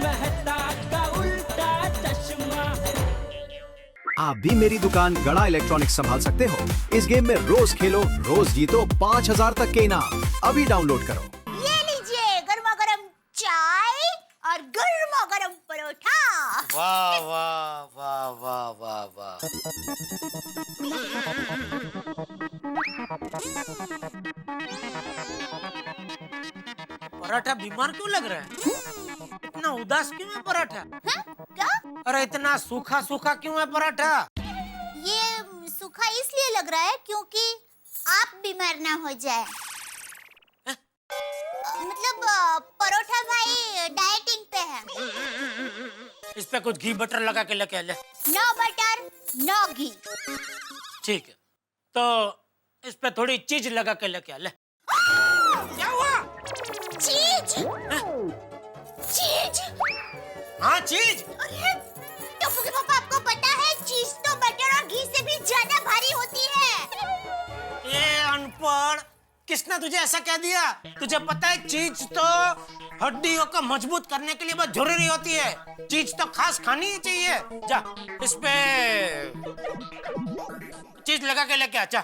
मेहता का उल्टा चश्मा। आप भी मेरी दुकान गड़ा इलेक्ट्रॉनिक्स संभाल सकते हो। इस गेम में रोज खेलो, रोज जीतो 5000 तक के इनाम। अभी डाउनलोड करो। ये लीजिए गर्मा गर्म चाय और गर्मा गर्म परोठा। वाह वाह वाह वाह वाह वाह। पराठा बीमार क्यों लग रहा है? इतना उदास क्यों है पराठा? हाँ? क्या? अरे इतना सूखा सूखा क्यों है पराठा? ये सूखा इसलिए लग रहा है क्योंकि आप बीमार ना हो जाए। मतलब परोठा भाई डाइटिंग पे है। इस पे कुछ घी बटर लगा के लेके आ ले। नो बटर नो घी। ठीक है, तो इस पे थोड़ी चीज लगा के लेके आ ले। क्या हुआ? चीज? चीज? हाँ चीज। अरे टप्पू के पापा, आपको पता है चीज तो बटर और घी से भी ज्यादा भारी होती है। ये अनपढ़, किसने तुझे ऐसा कह दिया? तुझे पता है चीज तो हड्डियों को मजबूत करने के लिए बहुत जरूरी होती है। चीज तो खास खानी ही चाहिए। जा इस पे चीज लगा के लेके आ। जा।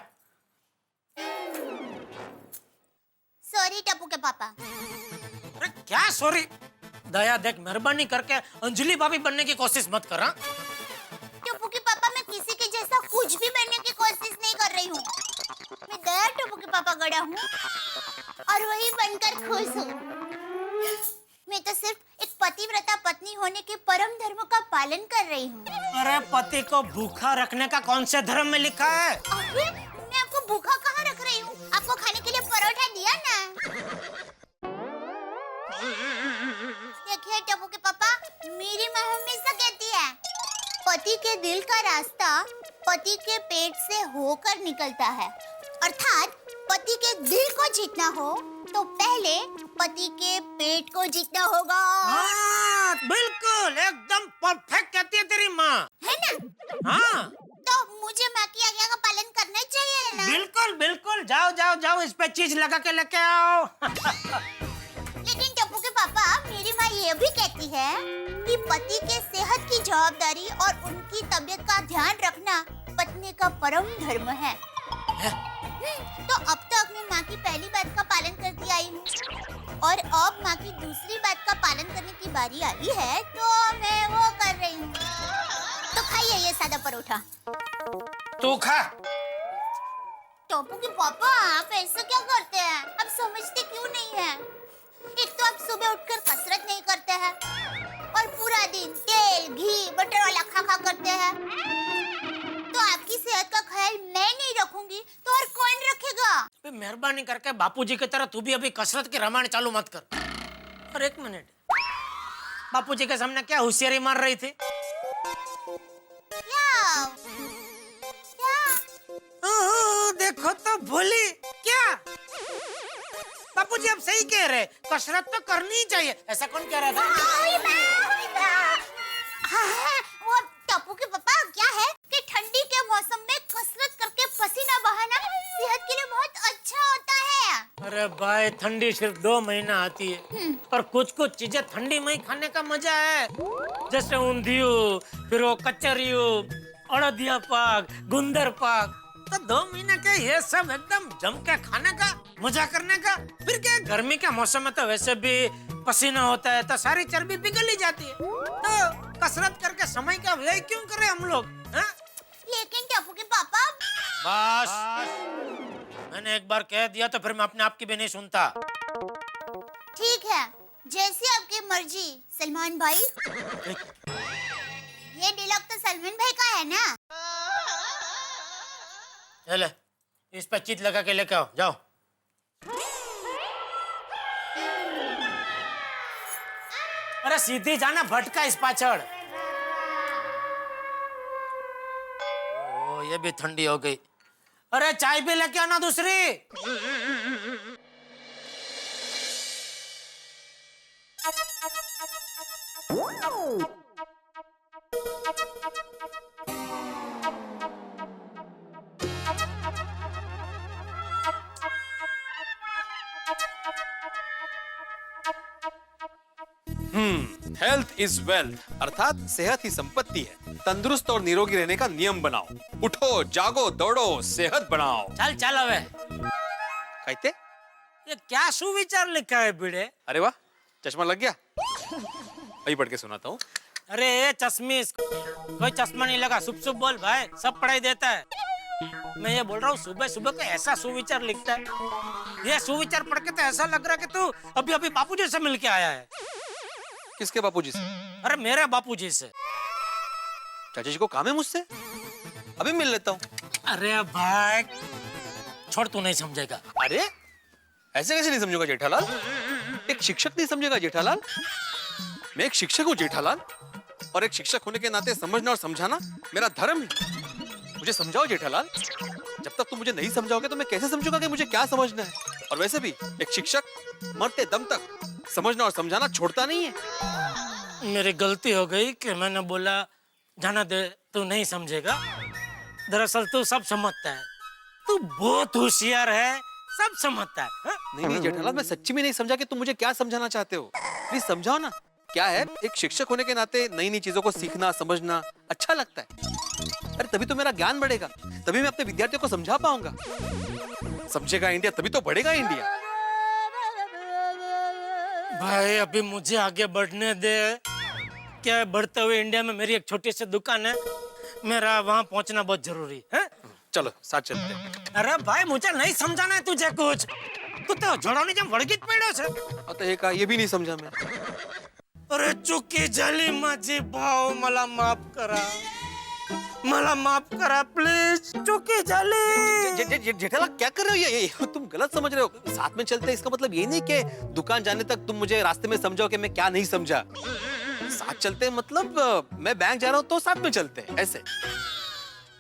सॉरी टप्पू के पापा। अरे क्या सॉरी? दया देख, मेहरबानी करके अंजलि भाभी बनने की कोशिश मत कर। टप्पू के पापा, मैं किसी के जैसा कुछ भी बनने की कोशिश नहीं कर रही हूँ। मैं दया टप्पू के पापा गड़ा हूँ और वही बनकर खुश हूँ। मैं तो सिर्फ एक पतिव्रता पत्नी होने के परम धर्म का पालन कर रही हूँ। अरे पति को भूखा रखने का कौन से धर्म में लिखा है? अरे मैं आपको भूखा कहाँ रख रही हूँ? आपको खाने के लिए परोठा दिया ना। देखिए टप्पू के पापा, मेरी माँ हमेशा कहती है पति के दिल का रास्ता पति के पेट से होकर निकलता है। अर्थात पति के दिल को जीतना हो तो पहले पति के पेट को जीतना होगा। हाँ, बिल्कुल एकदम परफेक्ट कहती है तेरी माँ, है ना? हाँ तो मुझे माँ की आज्ञा का पालन करना चाहिए ना? बिल्कुल बिल्कुल। जाओ जाओ जाओ, इस पे चीज लगा के लेके आओ। लेकिन टप्पू के पापा, मेरी माँ ये भी कहती है कि पति के सेहत की जवाबदारी और उनकी तबीयत का ध्यान रखना पत्नी का परम धर्म है। तो अब तक मैं माँ की पहली बात का पालन करती आई हूँ और अब माँ की दूसरी बात का पालन करने की बारी आई है, तो मैं वो कर रही हूँ। तो खाइए ये सादा परोठा। तू खा। टप्पू के पापा, आप ऐसा क्या करते हैं? आप समझते क्यों नहीं है? एक तो आप सुबह उठकर कसरत नहीं करते हैं और पूरा दिन तेल घी बटर वाला खा करते हैं। तो आपकी सेहत का ख्याल मैं नहीं रखूंगी तो और कौन रखेगा? मेहरबानी करके बापूजी की तरह तू भी अभी कसरत की रामायण चालू मत कर। और एक मिनट, बापूजी के सामने क्या होशियारी मार रही थी? क्या? देखो तो भोली क्या? बापूजी अब सही कह रहे, कसरत तो करनी ही चाहिए। ऐसा कौन कह रहा था? वो टप्पू के पापा, क्या है कि ठंडी के मौसम में कसरत करके पसीना बहाना सेहत के लिए बहुत अच्छा होता है। अरे भाई, ठंडी सिर्फ 2 महीना आती है, पर कुछ कुछ चीजें ठंडी में ही खाने का मजा है। जैसे ऊंधियो, फिर वो कचरियो, अड़दिया पाक, गुंदर पाक। तो 2 महीने के ये सब एकदम जम के खाने का, मजा करने का। फिर क्या, गर्मी के मौसम में तो वैसे भी पसीना होता है तो सारी चर्बी पिघल ही जाती है। तो कसरत करके समय का व्यय क्यों करें हम लोग? लेकिन टप्पू के पापा, बस मैंने एक बार कह दिया तो फिर मैं अपने आप की भी नहीं सुनता। ठीक है, जैसी आपकी मर्जी सलमान भाई। ये डायलॉग तो सलमान भाई का है ना? चले, इस पे चीज लगा के लेके आओ। जाओ। अरे सीधी जाना, भटका इस पाछड़। ओ, ये भी ठंडी हो गई। अरे चाय भी लेके आना दूसरी। हेल्थ इज वेल्थ, अर्थात सेहत ही संपत्ति है। तंदुरुस्त और निरोगी रहने का नियम बनाओ। उठो, जागो, दौड़ो, सेहत बनाओ। चल चल हवे। कहते ये क्या सुविचार लिखा है भिड़े? अरे वाह, चश्मा लग गया। अभी पढ़ के सुनाता हूँ। अरे चश्मिश, कोई चश्मा नहीं लगा। शुभ शुभ बोल भाई, सब पढ़ाई देता है। मैं ये बोल रहा हूँ, सुबह सुबह को ऐसा सुविचार लिखता है। ये सुविचार पढ़ के तो ऐसा लग रहा है कि तू अभी अभी बापूजी से मिल के आया है। किसके बापूजी से? अरे मेरे बापूजी से। चाचा जी को काम है मुझसे, अभी मिल लेता हूँ। अरे भाई छोड़, तू नहीं समझेगा। अरे ऐसे कैसे नहीं समझूंगा जेठालाल? एक शिक्षक नहीं समझेगा जेठालाल? मैं एक शिक्षक हूँ जेठालाल, और एक शिक्षक होने के नाते समझना और समझाना मेरा धर्म है। मुझे समझाओ जेठालाल। जब तक तुम मुझे नहीं समझाओगे तो मैं कैसे समझूंगा कि मुझे क्या समझना है? और वैसे भी एक शिक्षक मरते दम तक समझना और समझाना छोड़ता नहीं है। मेरी गलती हो गई कि मैंने बोला जाना दे, तू नहीं समझेगा। दरअसल तू सब समझता है, तू बहुत होशियार है, सब समझता है। हा? नहीं जेठालाल, मैं सच्ची में नहीं समझा कि तुम मुझे क्या समझाना चाहते हो। प्लीज समझाओ ना। क्या है, एक शिक्षक होने के नाते नई नई चीजों को सीखना समझना अच्छा लगता है। अरे तभी तो मेरा ज्ञान बढ़ेगा, तभी मैं अपने विद्यार्थियों को समझा पाऊंगा। समझेगा इंडिया तभी तो बढ़ेगा इंडिया। भाई अभी मुझे आगे बढ़ने दे। क्या बढ़ते हुए इंडिया में मेरी एक छोटी सी दुकान है, मेरा वहां पहुंचना बहुत जरूरी है। चलो साथ चलते हैं। अरे भाई मुझे नहीं समझाना है तुझे कुछ। तू तो जोड़ोनी जब वड़गित पड़ो छे। तो ये भी नहीं समझा मैं। अरे चुकी झाली माझी भाव, मला माफ करा, मला माफ करा प्लीज। चुकी झाली। जेठालाल क्या कर रहे हो? ये तुम गलत समझ रहे हो। साथ में चलते इसका मतलब ये नहीं कि दुकान जाने तक तुम मुझे रास्ते में समझाओ कि मैं क्या नहीं समझा। साथ चलते मतलब मैं बैंक जा रहा हूँ तो साथ में चलते हैं, ऐसे।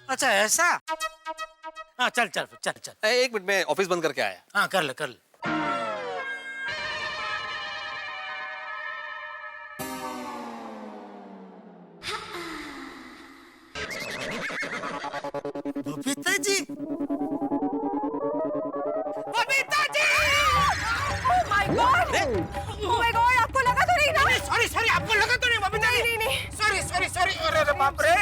अच्छा ऐसा? हाँ चल चल चल चल। एक मिनट, मैं ऑफिस बंद करके आया। हाँ कर ले कर ले। Babita ji, Babita ji! Oh my God! Oh my God! आपको लगा तो नहीं ना? सॉरी सॉरी, आपको लगा तो नहीं बबीता जी? नहीं, नहीं। Sorry sorry sorry. अरे बाप रे,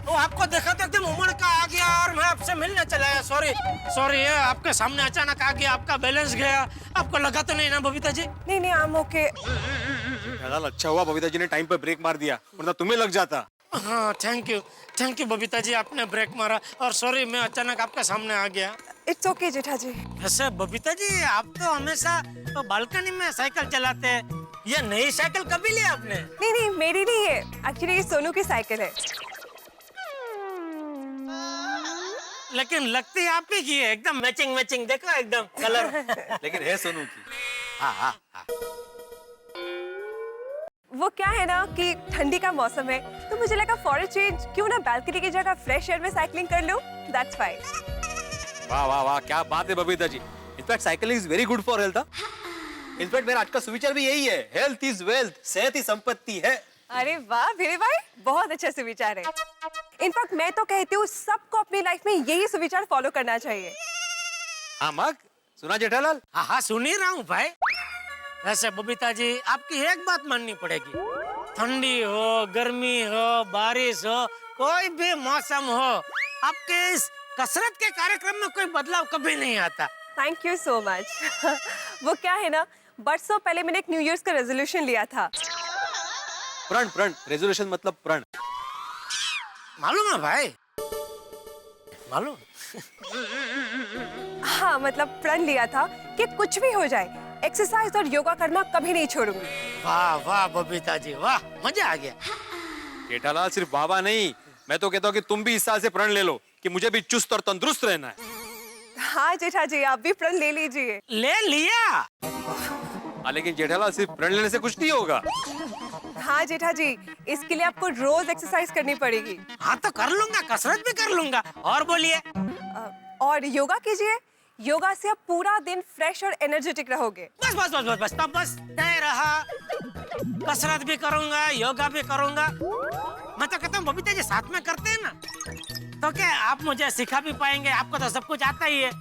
वो आपको देखा तो एकदम उमड़ का आ गया और मैं आपसे मिलने चला आया। सॉरी सॉरी, ये आपके सामने अचानक आ गया, आपका बैलेंस गया। आपको लगा तो नहीं ना बबीता जी? नहीं नहीं, I'm okay. जेठालाल अच्छा हुआ बबीता जी ने टाइम पर ब्रेक मार दिया, वरना तुम्हें लग जाता। हाँ थैंक यू बबीता जी, आपने ब्रेक मारा। और सॉरी मैं अचानक आपके सामने आ गया। It's okay जेठा जी। ऐसे बबीता जी, आप तो हमेशा बालकनी में साइकिल चलाते हैं। ये नई साइकिल कभी ली आपने? नहीं नहीं, मेरी नहीं है। एक्चुअली ये सोनू की साइकिल है। लेकिन लगती है आप ही की है, एकदम मैचिंग मैचिंग, देखो एकदम कलर। लेकिन है सोनू की। हाँ हाँ हाँ। वो क्या है ना कि ठंडी का मौसम है, तो मुझे लगा फॉर अ चेंज क्यों ना बालकनी की जगह फ्रेश एयर में साइकिलिंग कर लूं। That's fine. वाह वाह वाह, क्या बात है Babita ji. In fact cycling is very good for health. In fact मेरा आज का सुविचार भी यही है, हेल्थ इज वेल्थ, सेहत ही संपत्ति है। अरे वाह भिड़े भाई, बहुत अच्छा सुविचार है। इनफैक्ट मैं तो कहती हूँ सबको अपनी लाइफ में यही सुविचार फॉलो करना चाहिए। हाँ मग, सुना जेठालाल? हाँ हाँ सुन ही रहा हूँ भाई। वैसे बबीता जी, आपकी एक बात माननी पड़ेगी, ठंडी हो गर्मी हो बारिश हो कोई भी मौसम हो, आपके इस कसरत के कार्यक्रम में कोई बदलाव कभी नहीं आता। Thank you so much. वो क्या है ना, बरसों पहले मैंने एक न्यू ईयर्स का रेजोल्यूशन लिया था। प्रण, रेजोल्यूशन मतलब प्रण। मालूम है भाई, मालूम। हाँ मतलब प्रण लिया था कि कुछ भी हो जाए एक्सरसाइज और योगा करना कभी नहीं छोड़ूंगी। वाह वाह बबीता जी वाह, मजा आ गया। जेठालाल सिर्फ बाबा नहीं, मैं तो कहता हूँ कि तुम भी इस साल से प्रण ले लो कि मुझे भी चुस्त और तंदुरुस्त रहना है। हाँ जेठा जी, आप भी प्रण ले लीजिए। ले लिया। हाँ लेकिन जेठालाल सिर्फ प्रण लेने से कुछ नहीं होगा। हाँ जेठा जी, इसके लिए आपको रोज एक्सरसाइज करनी पड़ेगी। हाँ तो कर लूंगा, कसरत भी कर लूंगा। और बोलिए। और योगा कीजिए, योगा से आप पूरा दिन फ्रेश और एनर्जेटिक रहोगे। बस बस बस बस बस, तब बस तय रहा। कसरत भी करूंगा, योगा भी करूंगा। मैं तो कहता हूँ बबीता जी साथ में करते हैं ना, तो क्या आप मुझे सिखा भी पाएंगे, आपको तो सब कुछ आता ही है?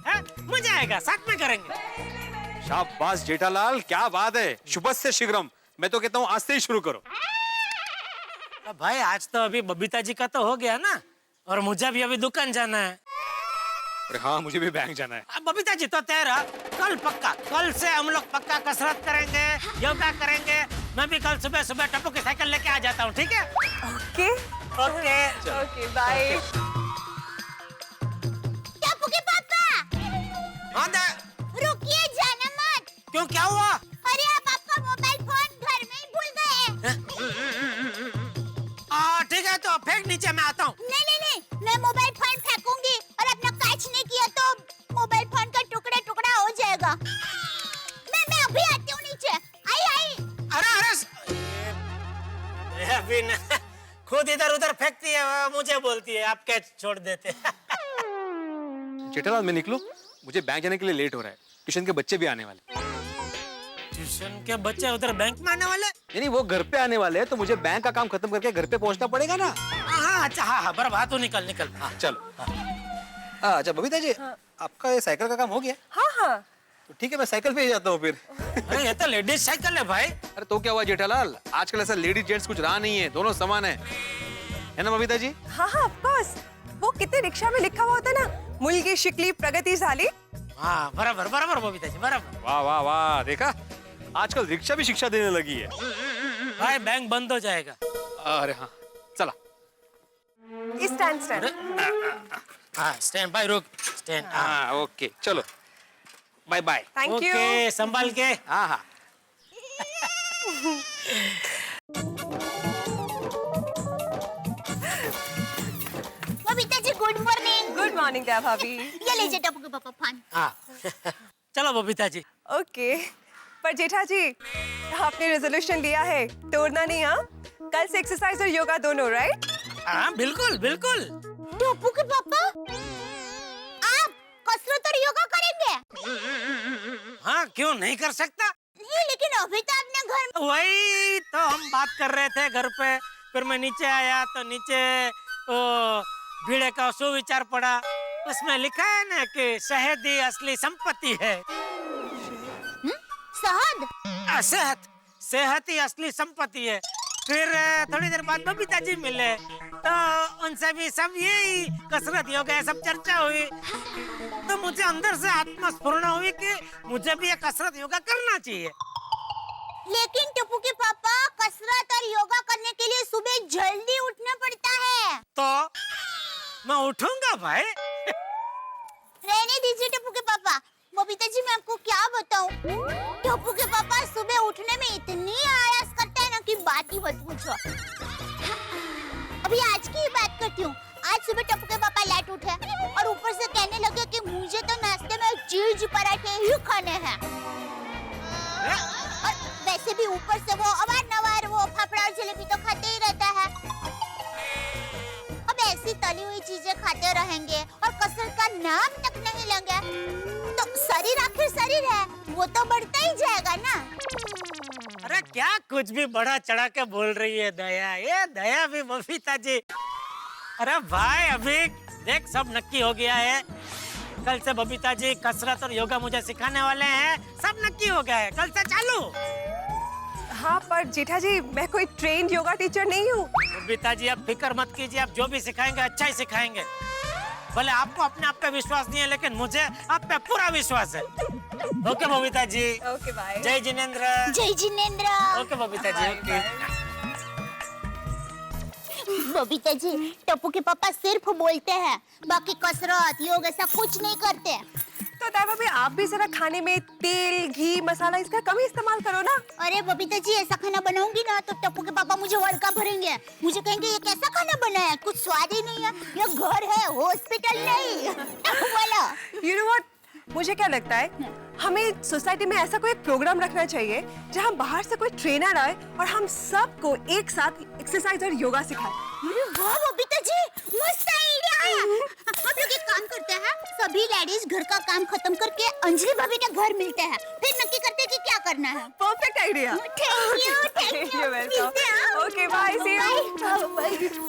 मजा आएगा, साथ में करेंगे। शाबाश जेठालाल, क्या बात है। शुभस्य शीघ्रम, मैं तो कहता हूँ आज से ही शुरू करो। अब भाई आज तो अभी बबीता जी का तो हो गया ना, और मुझे भी अभी दुकान जाना है। अरे हाँ, मुझे भी बैंक जाना है। अब बबीता जी तो तेरा कल पक्का, कल से हम लोग पक्का कसरत करेंगे, योगा करेंगे। मैं भी कल सुबह सुबह टप्पू की साइकिल लेके आ जाता हूँ, ठीक है? Okay okay. Okay bye. Tappu के पापा हाँ दे। रुकिए, जाना मत। क्यों, क्या हुआ? अरे आप आपका मोबाइल फोन घर में ही भूल गए। ठीक है, तो फेंक नीचे, मैं आता हूँ। नहीं नहीं नहीं, मैं मोबाइल फोन फेंकूंगी और अपना कैच नहीं किया तो मोबाइल फोन का टुकड़ा टुकड़ा हो जाएगा। मैं अभी आती हूँ नीचे। आई आई। अरे अभी न, खुद इधर उधर फेंकती है, मुझे बोलती है आप कैच छोड़ देते। जेठालाल मैं निकलूं, मुझे बैंक जाने के लिए लेट हो रहा है। ट्यूशन के बच्चे भी आने वाले। ट्यूशन के बच्चे उधर बैंक में आने वाले? नहीं, वो घर पे आने वाले हैं, तो मुझे बैंक का काम खत्म करके घर पे पहुंचना पड़ेगा ना। हाँ अच्छा, हाँ बराबर, तू निकल निकल। हाँ चलो। अच्छा बबीता जी, आपका ये साइकिल का काम हो गया? हाँ हाँ तो ठीक है, मैं साइकिल पे ही जाता हूँ फिर। अरे ये तो लेडीज साइकिल है भाई। अरे तो क्या हुआ जेठालाल, आजकल ऐसा लेडीज जेंट्स कुछ रहा नहीं है, दोनों समान है ना बबीता जी? हाँ हाँ ऑफ कोर्स। वो कितने रिक्शा में लिखा हुआ होता है ना, मुलगी शिकली प्रगतिशाली। हाँ बराबर बराबर बबीता जी, बराबर। वाह वाह वाह, देखा आजकल रिक्शा भी शिक्षा देने लगी है। भाई बैंक बंद हो जाएगा। अरे हाँ, चला। Stand stand. हाँ स्टैंड बाय, रुक स्टैंड। हाँ ओके, चलो bye bye. Thank you. Okay, संभाल के। हाँ हाँ। Babita ji good morning. Good morning Daya भाभी। ये लीजिए टप्पू के पापा फोन। हाँ चलो बबीता जी। ओके पर जेठा जी, आपने रेजोल्यूशन लिया है तोड़ना नहीं। हाँ, कल से एक्सरसाइज और योगा दोनों, राइट? हाँ बिल्कुल बिल्कुल। टप्पू के पापा, आप कसरत और योगा करेंगे? हाँ क्यों नहीं कर सकता? नहीं, लेकिन अभी तो आपने घर में। वही तो हम बात कर रहे थे घर पे, फिर मैं नीचे आया तो नीचे वो भीड़े का सुविचार पड़ा। उसमें लिखा है ना कि शहद ही असली संपत्ति है। शहद? सेहत, सेहत ही असली संपत्ति है। फिर थोड़ी देर बाद बबीता जी मिले तो उनसे भी सब यही कसरत योगा सब चर्चा हुई। तो मुझे अंदर से आत्मस्फुरण हुई कि मुझे भी ये कसरत योगा करना चाहिए। लेकिन टप्पू के पापा, कसरत और योगा करने के लिए सुबह जल्दी उठना पड़ता है। तो मैं उठूंगा भाई। रहने दीजिए टप्पू के पापा। बबीता जी मैं आपको क्या बताऊं, टप्पू के पापा सुबह उठने में इतनी आलस करते हैं ना कि बात ही मत पूछो। अभी आज की ही बात करती हूँ। आज सुबह टप्पू के पापा लेट उठे और ऊपर से कहने लगे कि मुझे तो नाश्ते में चीज पराठे ही खाने हैं। और वैसे भी ऊपर से वो अवार-नवार वो फाफड़ा और जलेबी तो खाते ही रहता है। अब ऐसी तली हुई चीजें खाते रहेंगे और कसरत का नाम तक नहीं लेंगे तो शरीर आखिर शरीर है, वो तो बढ़ता ही जाएगा ना। अरे क्या कुछ भी बड़ा चढ़ा के बोल रही है दया, ये दया भी बबीता जी। अरे भाई अभी देख सब नक्की हो गया है। कल से बबीता जी कसरत और योगा मुझे सिखाने वाले हैं। सब नक्की हो गया है, कल से चालू। हाँ पर जेठा जी, मैं कोई ट्रेन्ड योगा टीचर नहीं हूँ। बबीता जी आप फिक्र मत कीजिए, आप जो भी सिखाएंगे अच्छा ही सिखाएंगे। भले आपको अपने आप पे विश्वास नहीं है लेकिन मुझे आप पे पूरा विश्वास है। Okay Babita ji. Okay bye. जय जिनेंद्र। जय जिनेंद्र। ओके बबीता जी। ओके बबीता जी, टप्पू के पापा सिर्फ बोलते हैं, बाकी कसरत योग ऐसा कुछ नहीं करते। तो दया भाभी आप भी जरा खाने में तेल घी मसाला इसका कम ही इस्तेमाल करो ना। अरे बबीता जी, ऐसा खाना बनाऊंगी ना तो टप्पू के पापा मुझे वड़का भरेंगे। मुझे कहेंगे ये कैसा खाना बना है, कुछ स्वाद ही नहीं है, ये घर है हॉस्पिटल नहीं। बोलो। You know what? मुझे क्या लगता है, हमें सोसाइटी में ऐसा कोई प्रोग्राम रखना चाहिए जहां बाहर से कोई ट्रेनर आए और हम सबको एक साथ एक्सरसाइज और योगा सिखाए। अरे वाह बबीता जी, मस्त आइडिया है। हम लोग एक काम करते हैं, सभी लेडीज घर का काम खत्म करके अंजलि भाभी के घर मिलते हैं, फिर नक्की करते हैं कि क्या करना है। Perfect idea. Thank you welcome. Okay bye, see you.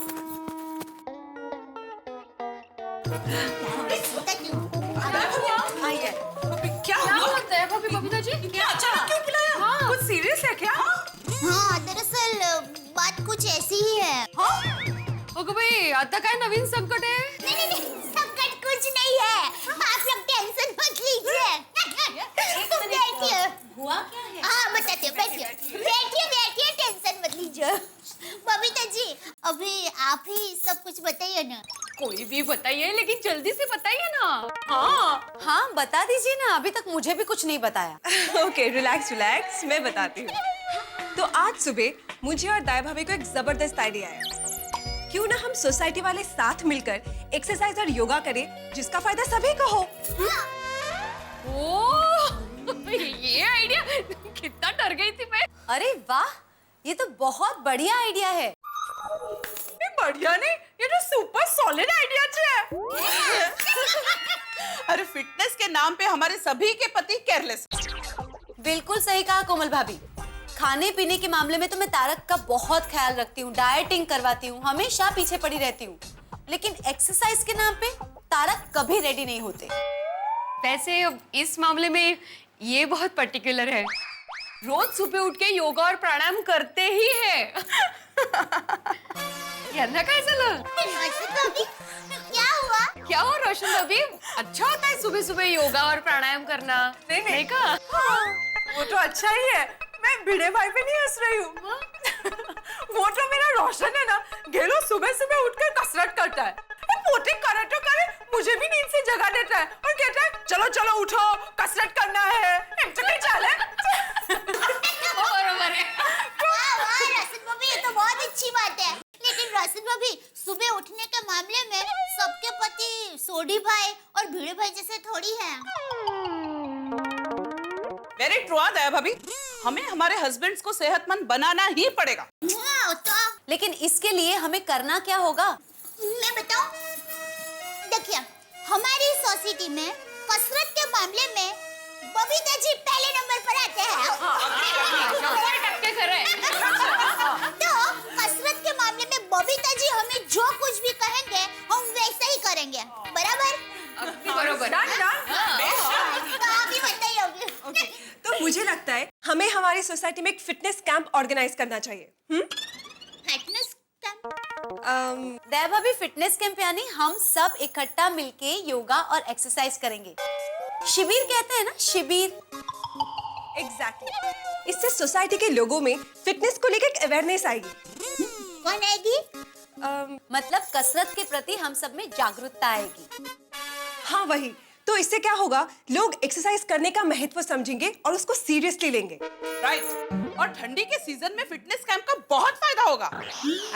क्या होता है बबीता जी? क्या अचानक क्यों बुलाया? हाँ। कुछ सीरियस है क्या? कुछ ऐसी ही है। अगं बाई, आता काय नवीन संकट आहे? नहीं, संकट कुछ नहीं है। आप लोग टेंशन मत लीजिए। तुम बैठिए। हुआ क्या है? हाँ बताते, बैठिए, टेंशन मत लीजिए। बबीता जी, अभी आप ही सब कुछ बताइए ना। कोई भी बताइए, लेकिन जल्दी से बताइए ना। हाँ बता दीजिए ना, अभी तक मुझे भी कुछ नहीं बताया। ओके, रिलैक्स, मैं बताती हूँ। तो आज सुबह मुझे और दाई भाभी को एक जबरदस्त आइडिया आया। क्यों ना हम सोसाइटी वाले साथ मिलकर एक्सरसाइज और योगा करें, जिसका फायदा सभी को हो। ओह, ये आइडिया, कितना डर गई थी मैं। अरे वाह, ये तो बहुत बढ़िया आइडिया है। ये बढ़िया नहीं, ये तो सुपर सॉलिड आइडिया है। अरे फिटनेस के नाम पे हमारे सभी के पति केयरलेस। बिल्कुल सही कहा कोमल भाभी। खाने पीने के मामले में तो मैं तारक का बहुत ख्याल रखती हूँ, डाइटिंग करवाती हूँ, हमेशा पीछे पड़ी रहती हूँ, लेकिन एक्सरसाइज के नाम पे तारक कभी रेडी नहीं होते। वैसे इस मामले में ये बहुत पर्टिकुलर है, रोज सुबह उठ के योगा और प्राणायाम करते ही है। यांना काय झालं? बबी, क्या हुआ? क्या हो रोशन भाभी? अच्छा होता है सुबह सुबह योगा और प्राणायाम करना। नहीं का? वो तो अच्छा ही है, मैं भिड़े भाई पे नहीं हंस रही हूँ। वो तो मेरा रोशन है ना, गेलो सुबह सुबह उठकर कसरत करता है, पोते करे तो करे, मुझे भी नींद से जगा देता है और कहता है चलो चलो उठो, कसरत करना है। बरोबर है। वाह, रसन भाभी, ये तो बहुत अच्छी बात है। लेकिन रसन भाभी, सुबह उठने के मामले में सबके पति सोडी भाई और भिड़े भाई जैसे थोड़ी हैं। वेरी ट्रू दया भाभी, हमें हमारे हस्बैंड्स को सेहतमंद बनाना ही पड़ेगा। हाँ, तो लेकिन इसके लिए हमें करना क्या होगा? मैं बताऊं? देखिए, हमारी सोसाइटी में कसरत के मामले में बबीता जी पहले नंबर पर आते हैं। 100% खरं है। तो कसरत के मामले में बबीता जी हमें जो कुछ भी कहेंगे हम वैसा ही करेंगे, बराबर? बरोबर। तो आप ही बताइए अभी। तो मुझे लगता है हमें हमारी सोसाइटी में एक फिटनेस कैंप ऑर्गेनाइज करना चाहिए। Fitness camp? दया भाभी, फिटनेस कैंप यानी हम सब इकट्ठा मिलके योगा और एक्सरसाइज करेंगे। शिविर कहते हैं ना, शिविर। एग्जैक्टली। इससे सोसाइटी के लोगों में फिटनेस को लेकर अवेयरनेस आएगी। कौन आएगी? मतलब कसरत के प्रति हम सब में जागरूकता आएगी। हाँ वही, तो इससे क्या होगा, लोग एक्सरसाइज करने का महत्व समझेंगे और उसको सीरियसली लेंगे। राइट। और ठंडी के सीजन में फिटनेस कैंप का बहुत फायदा होगा।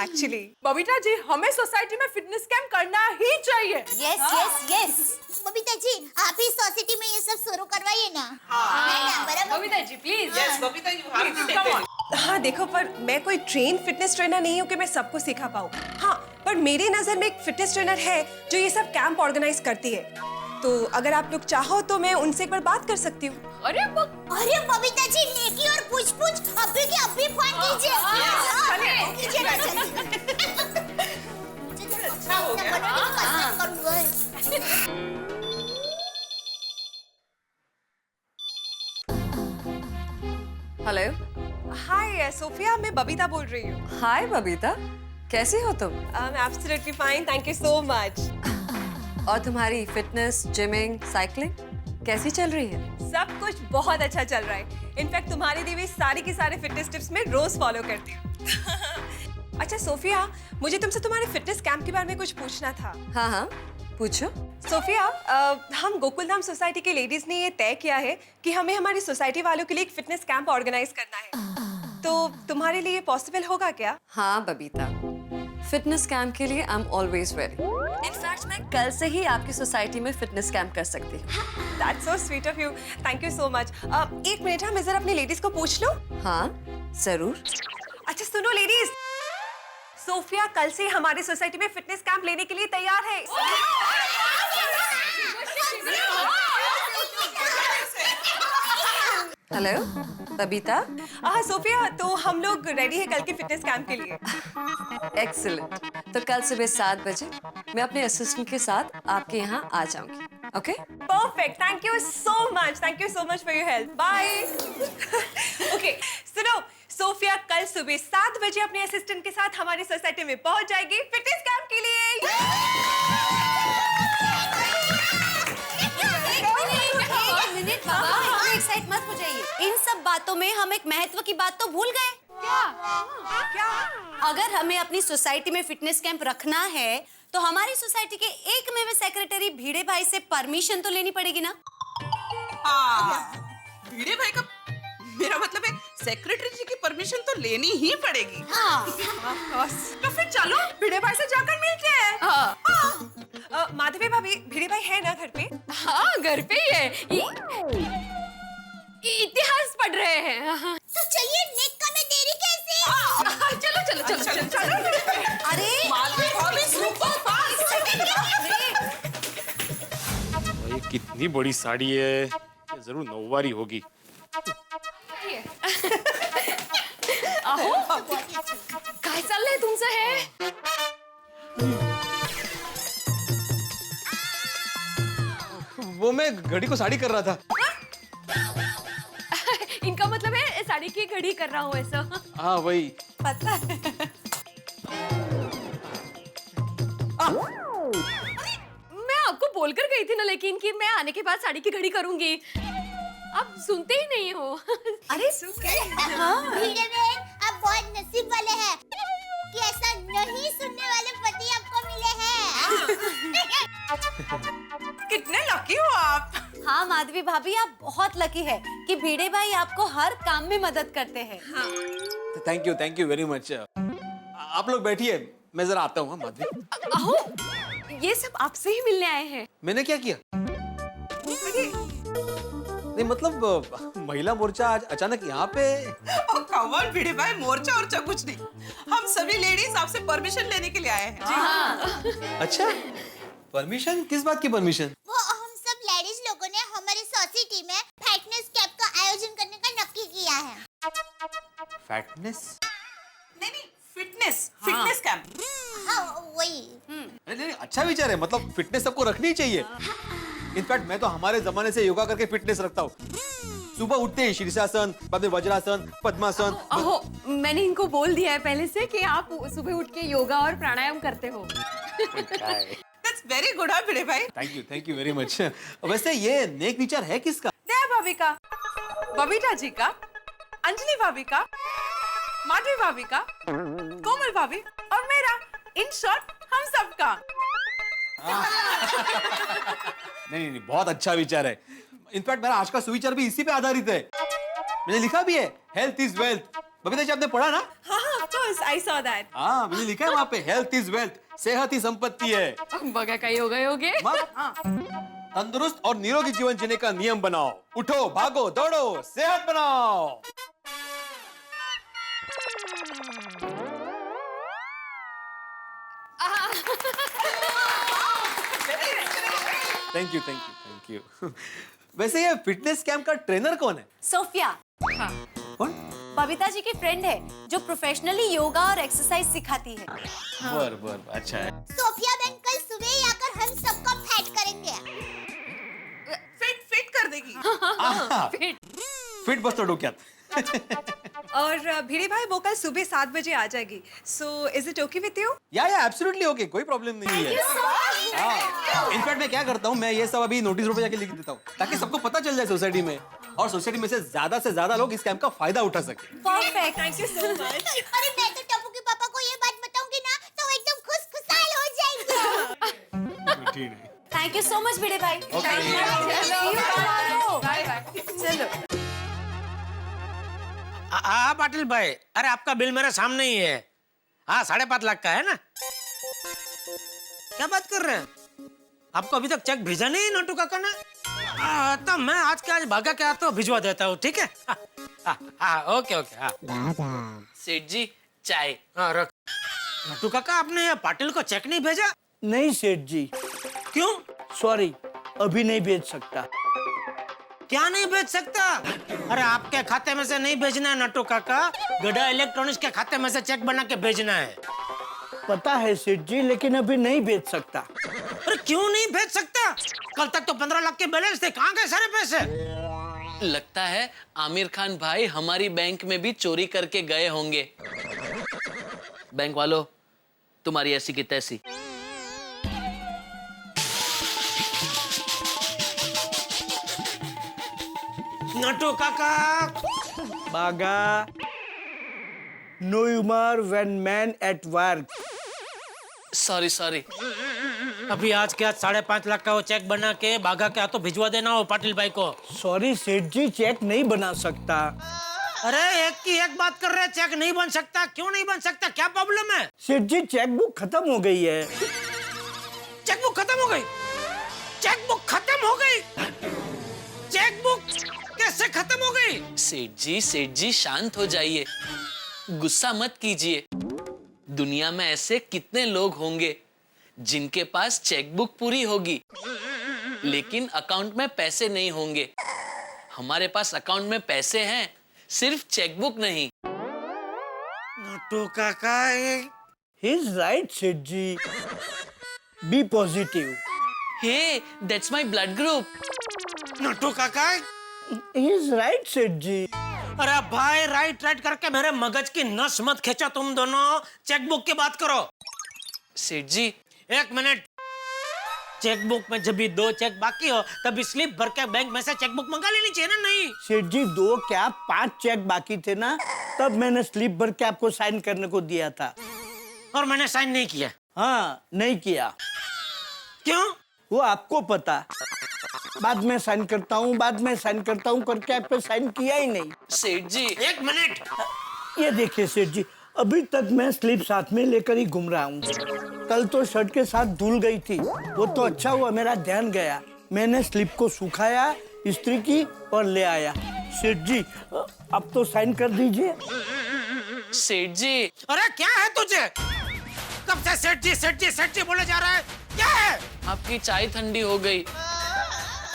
एक्चुअली बबीता जी, हमें सोसाइटी में फिटनेस कैंप करना ही चाहिए। यस। बबीता जी, आप ही सोसाइटी में ये सब शुरू करवाइए ना। है ना, बराबर? Babita ji please. Yes Babita you have to take it. हाँ देखो, पर मैं कोई ट्रेन फिटनेस ट्रेनर नहीं हूँ कि मैं सबको सिखा पाऊँ। हाँ, पर मेरी नजर में एक फिटनेस ट्रेनर है जो ये सब कैंप ऑर्गेनाइज करती है। तो अगर आप लोग चाहो तो मैं उनसे एक बार बात कर सकती हूँ। अरे अरे बबीता जी, नेकी और पूछ अभी के अभी फोन कीजिए। कीजिए ना जल्दी। मुझे तो अच्छा हो गया। कसरत करूंगा। हेलो। हाय सोफिया, मैं बबीता बोल रही हूँ। हाय बबीता, कैसी हो तुम? I am absolutely fine, thank you so much. और तुम्हारी फिटनेस, जिमिंग, साइकिलिंग कैसी चल रही है? सब कुछ बहुत अच्छा चल रहा है। इनफैक्ट तुम्हारी दी हुई सारी की सारी फिटनेस टिप्स मैं रोज फॉलो करती हूँ। अच्छा सोफिया, मुझे तुमसे तुम्हारे फिटनेस कैंप के बारे में कुछ पूछना था। हाँ, पूछो। सोफिया, हम गोकुलधाम सोसाइटी की लेडीज ने ये तय किया है कि हमें हमारी सोसाइटी वालों के लिए एक फिटनेस कैंप ऑर्गेनाइज करना है। तो तुम्हारे लिए पॉसिबल होगा क्या? हाँ बबीता, फिटनेस कैंप के लिए I am always ready. In fact मैं कल से ही आपकी सोसाइटी में फिटनेस कैंप कर सकती हूँ। That's so sweet of you. Thank you so much. एक मिनट, मैं जरा अपनी लेडीज को पूछ लूं। हाँ जरूर। अच्छा सुनो लेडीज, सोफिया कल से हमारी सोसाइटी में फिटनेस कैंप लेने के लिए तैयार है। हेलो बबीता। हाँ सोफिया, तो हम लोग रेडी है कल के फिटनेस कैंप के लिए। एक्सीलेंट। तो कल सुबह 7 बजे मैं अपने असिस्टेंट के साथ आपके यहाँ आ जाऊंगी। Okay? Perfect. Thank you so much. Thank you so much for your help. Bye. Okay. सुनो, सोफिया कल सुबह 7 बजे अपने असिस्टेंट के साथ हमारी सोसाइटी में पहुंच जाएगी फिटनेस कैंप के लिए। एक मिनट बाबा, इतने एक्साइट मत हो जाइए। इन सब बातों में हम एक महत्व की बात तो भूल गए। क्या? अगर हमें अपनी सोसाइटी में फिटनेस कैंप रखना है तो हमारी सोसाइटी के एकमेव सेक्रेटरी भिड़े भाई से परमिशन तो लेनी पड़ेगी ना? भिड़े भाई का मेरा मतलब है सेक्रेटरी जी की परमिशन तो लेनी ही पड़ेगी। तो फिर चलो भिड़े भाई से जाकर मिलते हैं। माधवी भाभी, भिड़े भाई है ना घर पे? हाँ, घर पे ही है। इतिहास पढ़ रहे हैं। तो चलिए, नेक्का में देरी कैसे? चलो। अरे माधवी भाभी सुपर फास्ट। ये कितनी बड़ी साड़ी है, ये जरूर नौवारी होगी। आहो, काय चाललंय तुमचं हे? वो मैं घड़ी को साड़ी कर रहा था। इनका मतलब है साड़ी की घड़ी कर रहा हूँ ऐसा। हाँ वही। पता है। मैं आपको बोलकर गई थी ना लेकिन कि मैं आने के बाद साड़ी की घड़ी करूंगी। आप सुनते ही नहीं हो। अरे भिड़े बहन, आप बहुत नसीब वाले हैं कि ऐसा नहीं सुनने वाले पति आपको मिले हैं। कितने लकी हो आप। हाँ माधवी भाभी, आप बहुत लकी है कि भिड़े भाई आपको हर काम में मदद करते हैं। Thank you very much. आप लोग बैठिए, मैं जरा आता हूँ। माधवी, आहो, ये सब आपसे ही मिलने आए हैं। मैंने क्या किया? नहीं मतलब महिला मोर्चा आज अचानक यहाँ पे। कौन भिड़े भाई, मोर्चा और कुछ नहीं, हम सभी लेडीज आपसे परमिशन लेने के लिए आए हैं। अच्छा, परमिशन? किस बात की परमिशन? वो हम सब लेडीज लोगों ने हमारी सोसाइटी में फिटनेस कैंप का आयोजन करने का नक्की किया है। फैटनेस? नहीं, फिटनेस कैंप। हाँ वही। नहीं, अच्छा विचार है। मतलब फिटनेस सबको रखनी चाहिए। इनफैक्ट मैं तो हमारे जमाने से योगा करके फिटनेस रखता हूँ। सुबह उठते ही शीर्षासन, बाद में वज्रासन, पद्मासन। आहो, मैंने इनको बोल दिया है पहले से कि आप सुबह उठ के योगा और प्राणायाम करते हो। That's very good, हाँ भिड़े भाई। Thank you very much. वैसे ये नेक विचार है किसका? दया भाभी का, बबीता जी का, अंजलि भाभी का, माधवी भाभी का, कोमल भाभी और मेरा। इन शॉर्ट हम सबका। नहीं, बहुत अच्छा विचार है। इनफैक्ट मेरा आज का सुविचार भी इसी पे आधारित है। मैंने लिखा भी है, health is wealth. Babita ji आपने पढ़ा ना? हाँ, of course, I saw that. हाँ, मैंने लिखा है वहाँ पे, हेल्थ इज वेल्थ, सेहत ही संपत्ति है। बगा का योगा योगे। तंदुरुस्त और निरोगी जीवन जीने का नियम बनाओ। उठो, भागो, दौड़ो, सेहत बनाओ। Thank you. वैसे ये फिटनेस कैंप का ट्रेनर कौन है? सोफिया। कौन? बबीता जी की फ्रेंड है जो प्रोफेशनली योगा और एक्सरसाइज सिखाती है। बर अच्छा है। सोफिया बहन कल सुबह ही आकर हम सबका फैट करेंगे। फिट कर देगी। फिट बसतो डोक्यात। और भिड़े भाई वो कल सुबह 7 बजे आ जाएगी। So is it okay with you? या एब्सोल्युटली ओके, कोई प्रॉब्लम नहीं है। इनफैक्ट मैं क्या करता हूँ, मैं ये सब अभी नोटिस बोर्ड पे जाके लिख देता हूँ ताकि सबको पता चल जाए सोसाइटी में, और सोसाइटी में से ज्यादा लोग इस कैंप का फायदा उठा सके। Perfect. Thank you so much. अरे मैं तो टप्पू के पापा को ये बात बताऊंगी ना तो वो एकदम खुशखुशाल हो जाएंगे। थैंक यू सो मच भिड़े भाई। चलो। पाटिल भाई, अरे आपका बिल मेरे सामने ही है। हाँ, 5.5 लाख का है ना? क्या बात कर रहे हैं? आपको अभी तक चेक भेजा नहीं नोटू काका ने? तो मैं आज के आज भागा के आता हूँ, भिजवा देता हूँ, ठीक है? ओके। सेठ जी, चाय। हाँ रख। नोटू काका, आपने ये पाटिल को चेक नहीं भेजा? नहीं सेठ जी, क्यों? सॉरी, अभी नहीं भेज सकता। क्या नहीं भेज सकता? अरे आपके खाते में से नहीं भेजना है नट्टू काका, गड़ा इलेक्ट्रॉनिक्स के खाते में से चेक बना के भेजना है। पता है सेठ जी, लेकिन अभी नहीं भेज सकता। अरे क्यों नहीं भेज सकता? कल तक तो 15 लाख के बैलेंस थे, कहाँ गए सारे पैसे? लगता है आमिर खान भाई हमारी बैंक में भी चोरी करके गए होंगे। बैंक वालों, तुम्हारी ऐसी की तैसी। नटू काका। Bagha, no humour when man at work. Sorry. अभी आज के आज 5.5 लाख का वो चेक बना के बागा के हाथों भिजवा देना हो पाटिल भाई को। सॉरी सेठ जी, चेक नहीं बना सकता। अरे एक की एक बात कर रहे हैं, चेक नहीं बन सकता? क्यों नहीं बन सकता, क्या प्रॉब्लम है? सेठ जी, चेकबुक खत्म हो गई है। चेकबुक खत्म हो गई? चेकबुक खत्म हो गई? चेकबुक कैसे खत्म हो गई? सेठ जी शांत हो जाइए, गुस्सा मत कीजिए। दुनिया में ऐसे कितने लोग होंगे जिनके पास चेकबुक पूरी होगी लेकिन अकाउंट में पैसे नहीं होंगे। हमारे पास अकाउंट में पैसे हैं, सिर्फ चेकबुक नहीं। Natu Kaka, he is right Seth ji, be positive. Hey, that's my blood group. Natu Kaka, he is right Seth जी। अरे भाई, राइट करके मेरे मगज की नस मत खींचो तुम दोनों। चेकबुक की बात करो। सेठ जी, एक मिनट। चेकबुक में जब भी 2 चेक बाकी हो तब स्लिप भर के बैंक में से चेकबुक मंगा लेनी चाहिए ना? नहीं सेठ जी, 2 क्या 5 चेक बाकी थे ना, तब मैंने स्लिप भर के आपको साइन करने को दिया था। और मैंने साइन नहीं किया? हाँ, नहीं किया। क्यों? वो आपको पता। बाद में साइन करता हूँ करके आप पे साइन किया ही नहीं। सेठ जी, एक मिनट। ये देखिए सेठ जी, अभी तक मैं स्लिप साथ में लेकर ही घूम रहा हूँ। कल तो शर्ट के साथ धुल गई थी, वो तो अच्छा हुआ मेरा ध्यान गया। मैंने स्लिप को सुखाया, इस्त्री की और ले आया। सेठ जी, अब तो साइन कर दीजिए। सेठ जी। अरे क्या है तुझे? कब से सेठ जी बोले जा रहा है? क्या है? आपकी चाय ठंडी हो गई,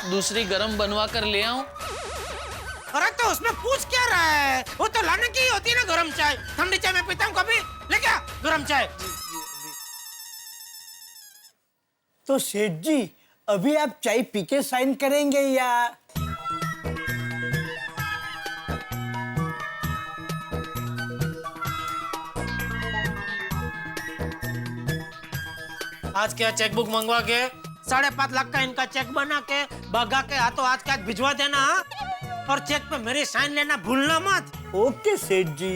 दूसरी गरम बनवा कर ले आऊं? अरे तो उसमें पूछ क्या रहा है? वो तो लाने की होती है ना गरम चाय। ठंडी चाय मैं पीता हूँ कभी? ले क्या गरम चाय? तो सेठ जी, अभी आप चाय पी के साइन करेंगे या? आज क्या चेकबुक मंगवा के 5.5 लाख का इनका चेक बना के बागा के हाथों आज क्या भिजवा देना, और चेक पे मेरी साइन लेना भूलना मत। ओके सेठ जी।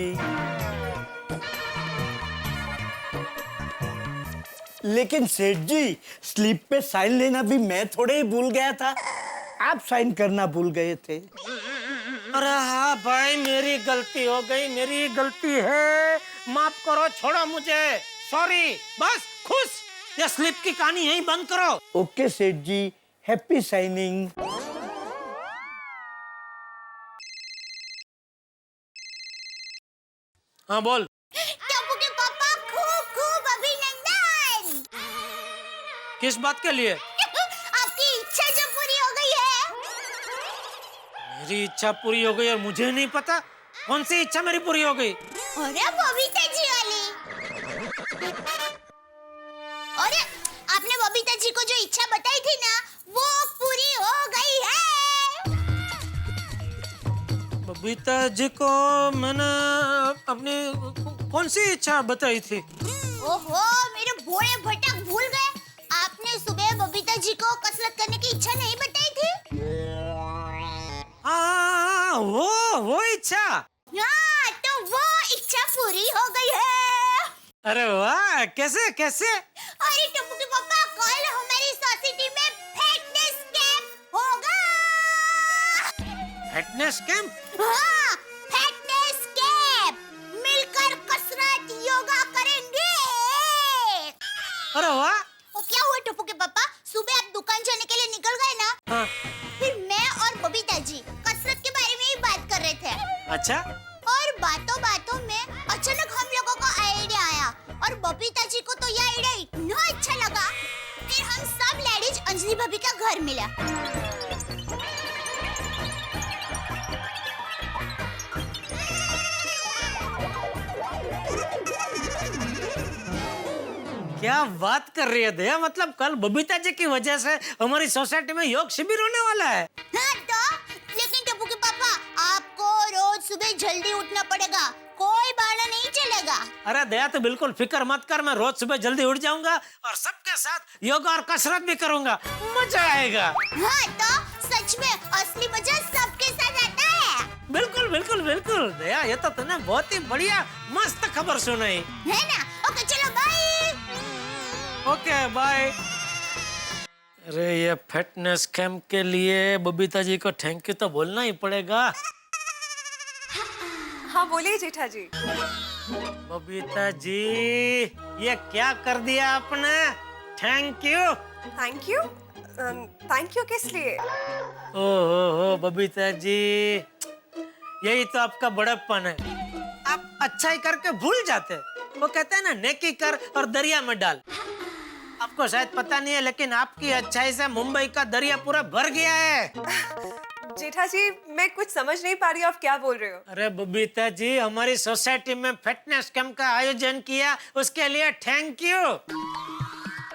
लेकिन सेठ जी, स्लिप पे साइन लेना भी मैं थोड़े ही भूल गया था, आप साइन करना भूल गए थे। अरे हाँ भाई, मेरी गलती हो गई, मेरी गलती है, माफ करो, छोड़ो मुझे, सॉरी। बस खुश, ये स्लिप की कहानी यहीं बंद करो। ओके सेठ जी, हैप्पी साइनिंग। हाँ बोल। टप्पू के पापा, खूब अभिनंदन। किस बात के लिए? आपकी इच्छा जो पूरी हो गई है। मेरी इच्छा पूरी हो गई और मुझे नहीं पता? कौन सी इच्छा मेरी पूरी हो गई? अरे बबीता जी वाली। अरे आपने बबीता जी को जो इच्छा बताई थी ना, वो पूरी हो गई है। बबीता जी को मैंने अपनी कौन सी इच्छा बताई थी? ओहो, मेरे भोले भटक भूल गए। आपने सुबह बबीता जी को कसरत करने की इच्छा नहीं बताई थी? हाँ, वो इच्छा। हाँ, तो वो इच्छा पूरी हो गई है। अरे वाह, कैसे कैसे? अरे टप्पू के पापा, कल हमारी सोसाइटी में फिटनेस कैंप होगा। Fitness camp? हाँ, फिटनेस कैंप। मिलकर कसरत योगा करेंगे। अरे वाह। वो क्या हुआ टप्पू के पापा, सुबह आप दुकान जाने के लिए निकल गए ना? हाँ। फिर मैं और बबीता जी कसरत के बारे में ही बात कर रहे थे। अच्छा। और बातों में अचानक हम लोगों को आइडिया आया, और बबीता जी को तो यह आइडिया इतना अच्छा लगा। फिर हम सब लेडीज अंजलि भाभी का घर मिला। क्या बात कर रही है दया, मतलब कल बबीता जी की वजह से हमारी सोसाइटी में योग शिविर होने वाला है। हाँ तो, लेकिन टप्पू के पापा आपको रोज सुबह जल्दी उठना पड़ेगा, कोई बहाना नहीं चलेगा। अरे दया तो बिल्कुल फिक्र मत कर, मैं रोज सुबह जल्दी उठ जाऊंगा और सबके साथ योगा और कसरत भी करूंगा, मजा आएगा। हाँ तो सच में असली मजा सबके साथ आता है। बिल्कुल बिल्कुल बिल्कुल दया, ये तो तूने बहुत ही बढ़िया मस्त खबर सुनाई है ना। ओके चलो बाय। Okay bye. अरे ये फिटनेस कैंप के लिए बबीता जी को थैंक यू तो बोलना ही पड़ेगा। हाँ बोलिए जेठा जी। बबीता जी ये क्या कर दिया आपने, thank you. Thank you? Thank you किस लिए? ओहो बबीता जी, यही तो आपका बड़प्पन है, आप अच्छाई करके भूल जाते। वो कहते हैं ना, नेकी कर और दरिया में डाल। आपको शायद पता नहीं है, लेकिन आपकी अच्छाई से मुंबई का दरिया पूरा भर गया है। जेठा जी मैं कुछ समझ नहीं पा रही हूँ, आप क्या बोल रहे हो? अरे बबीता जी, हमारी सोसाइटी में फिटनेस कैंप का आयोजन किया, उसके लिए थैंक यू।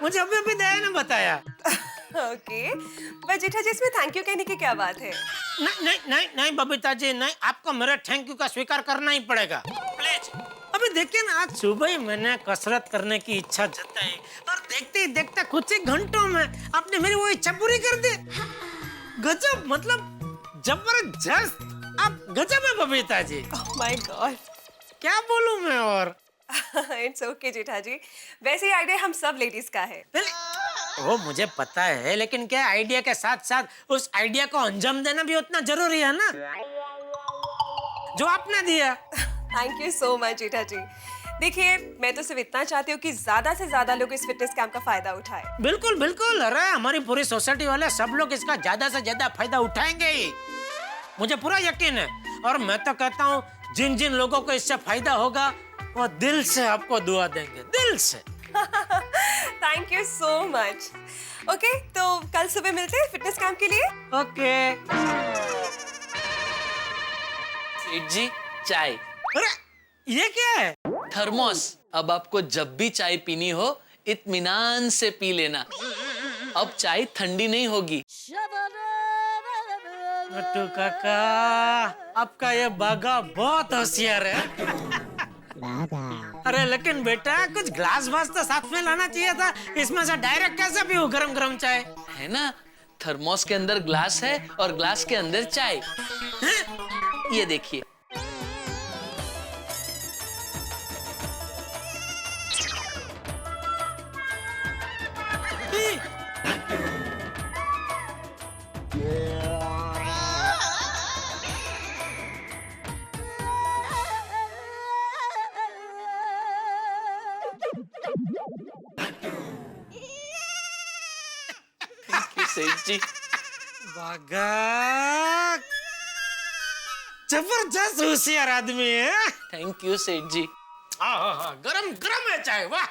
मुझे अभी अभी दया ने बताया। ओके, पर जेठा जी इसमें थैंक यू कहने की क्या बात है? नहीं नहीं नहीं नहीं बबीता जी नहीं, आपको मेरे थैंक यू का स्वीकार करना ही पड़ेगा, प्लीज। अभी देखिए ना, आज सुबह ही मैंने कसरत करने की इच्छा जताई और देखते ही देखते कुछ ही घंटों में आपने मेरी वो इच्छा पूरी कर दी। गजब, मतलब जबरदस्त, आप गजब है बबीता जी। ओह माय गॉड, क्या बोलूं मैं और। इट्स ओके जेठा जी, वैसे ही आइडिया हम सब लेडीज का है। वो मुझे पता है, लेकिन क्या आइडिया के साथ साथ उस आइडिया को अंजाम देना भी उतना जरूरी है ना, जो आपने दिया। थैंक यू सो मच जेठा जी। देखिए, मैं तो सिर्फ इतना चाहती हूँ कि ज्यादा से ज्यादा लोग इस फिटनेस कैंप का फायदा उठाएं। बिल्कुल बिल्कुल, अरे हमारी पूरी सोसाइटी वाले सब लोग इसका ज्यादा से ज्यादा फायदा उठाएंगे ही, मुझे पूरा यकीन है। और मैं तो कहता हूँ, जिन जिन लोगों को इससे फायदा होगा वो दिल से आपको दुआ देंगे, दिल से। Thank you so much. Okay, तो कल सुबह मिलते हैं फिटनेस कैंप के लिए। ओके। सेठ जी चाय। अरे ये क्या है? थर्मोस। अब आपको जब भी चाय पीनी हो इत्मीनान से पी लेना, अब चाय ठंडी नहीं होगी। नट्टू काका, आपका ये बागा बहुत होशियार है। अरे लेकिन बेटा, कुछ ग्लास वास तो साथ में लाना चाहिए था, इसमें से डायरेक्ट कैसे पीऊं गरम गरम चाय? है ना, थर्मोस के अंदर ग्लास है और ग्लास के अंदर चाय। ये देखिए। सेठ जी, बागा जबरदस्त होशियार आदमी है। थैंक यू सेठ जी। हाँ, गरम गरम है चाय, वाह।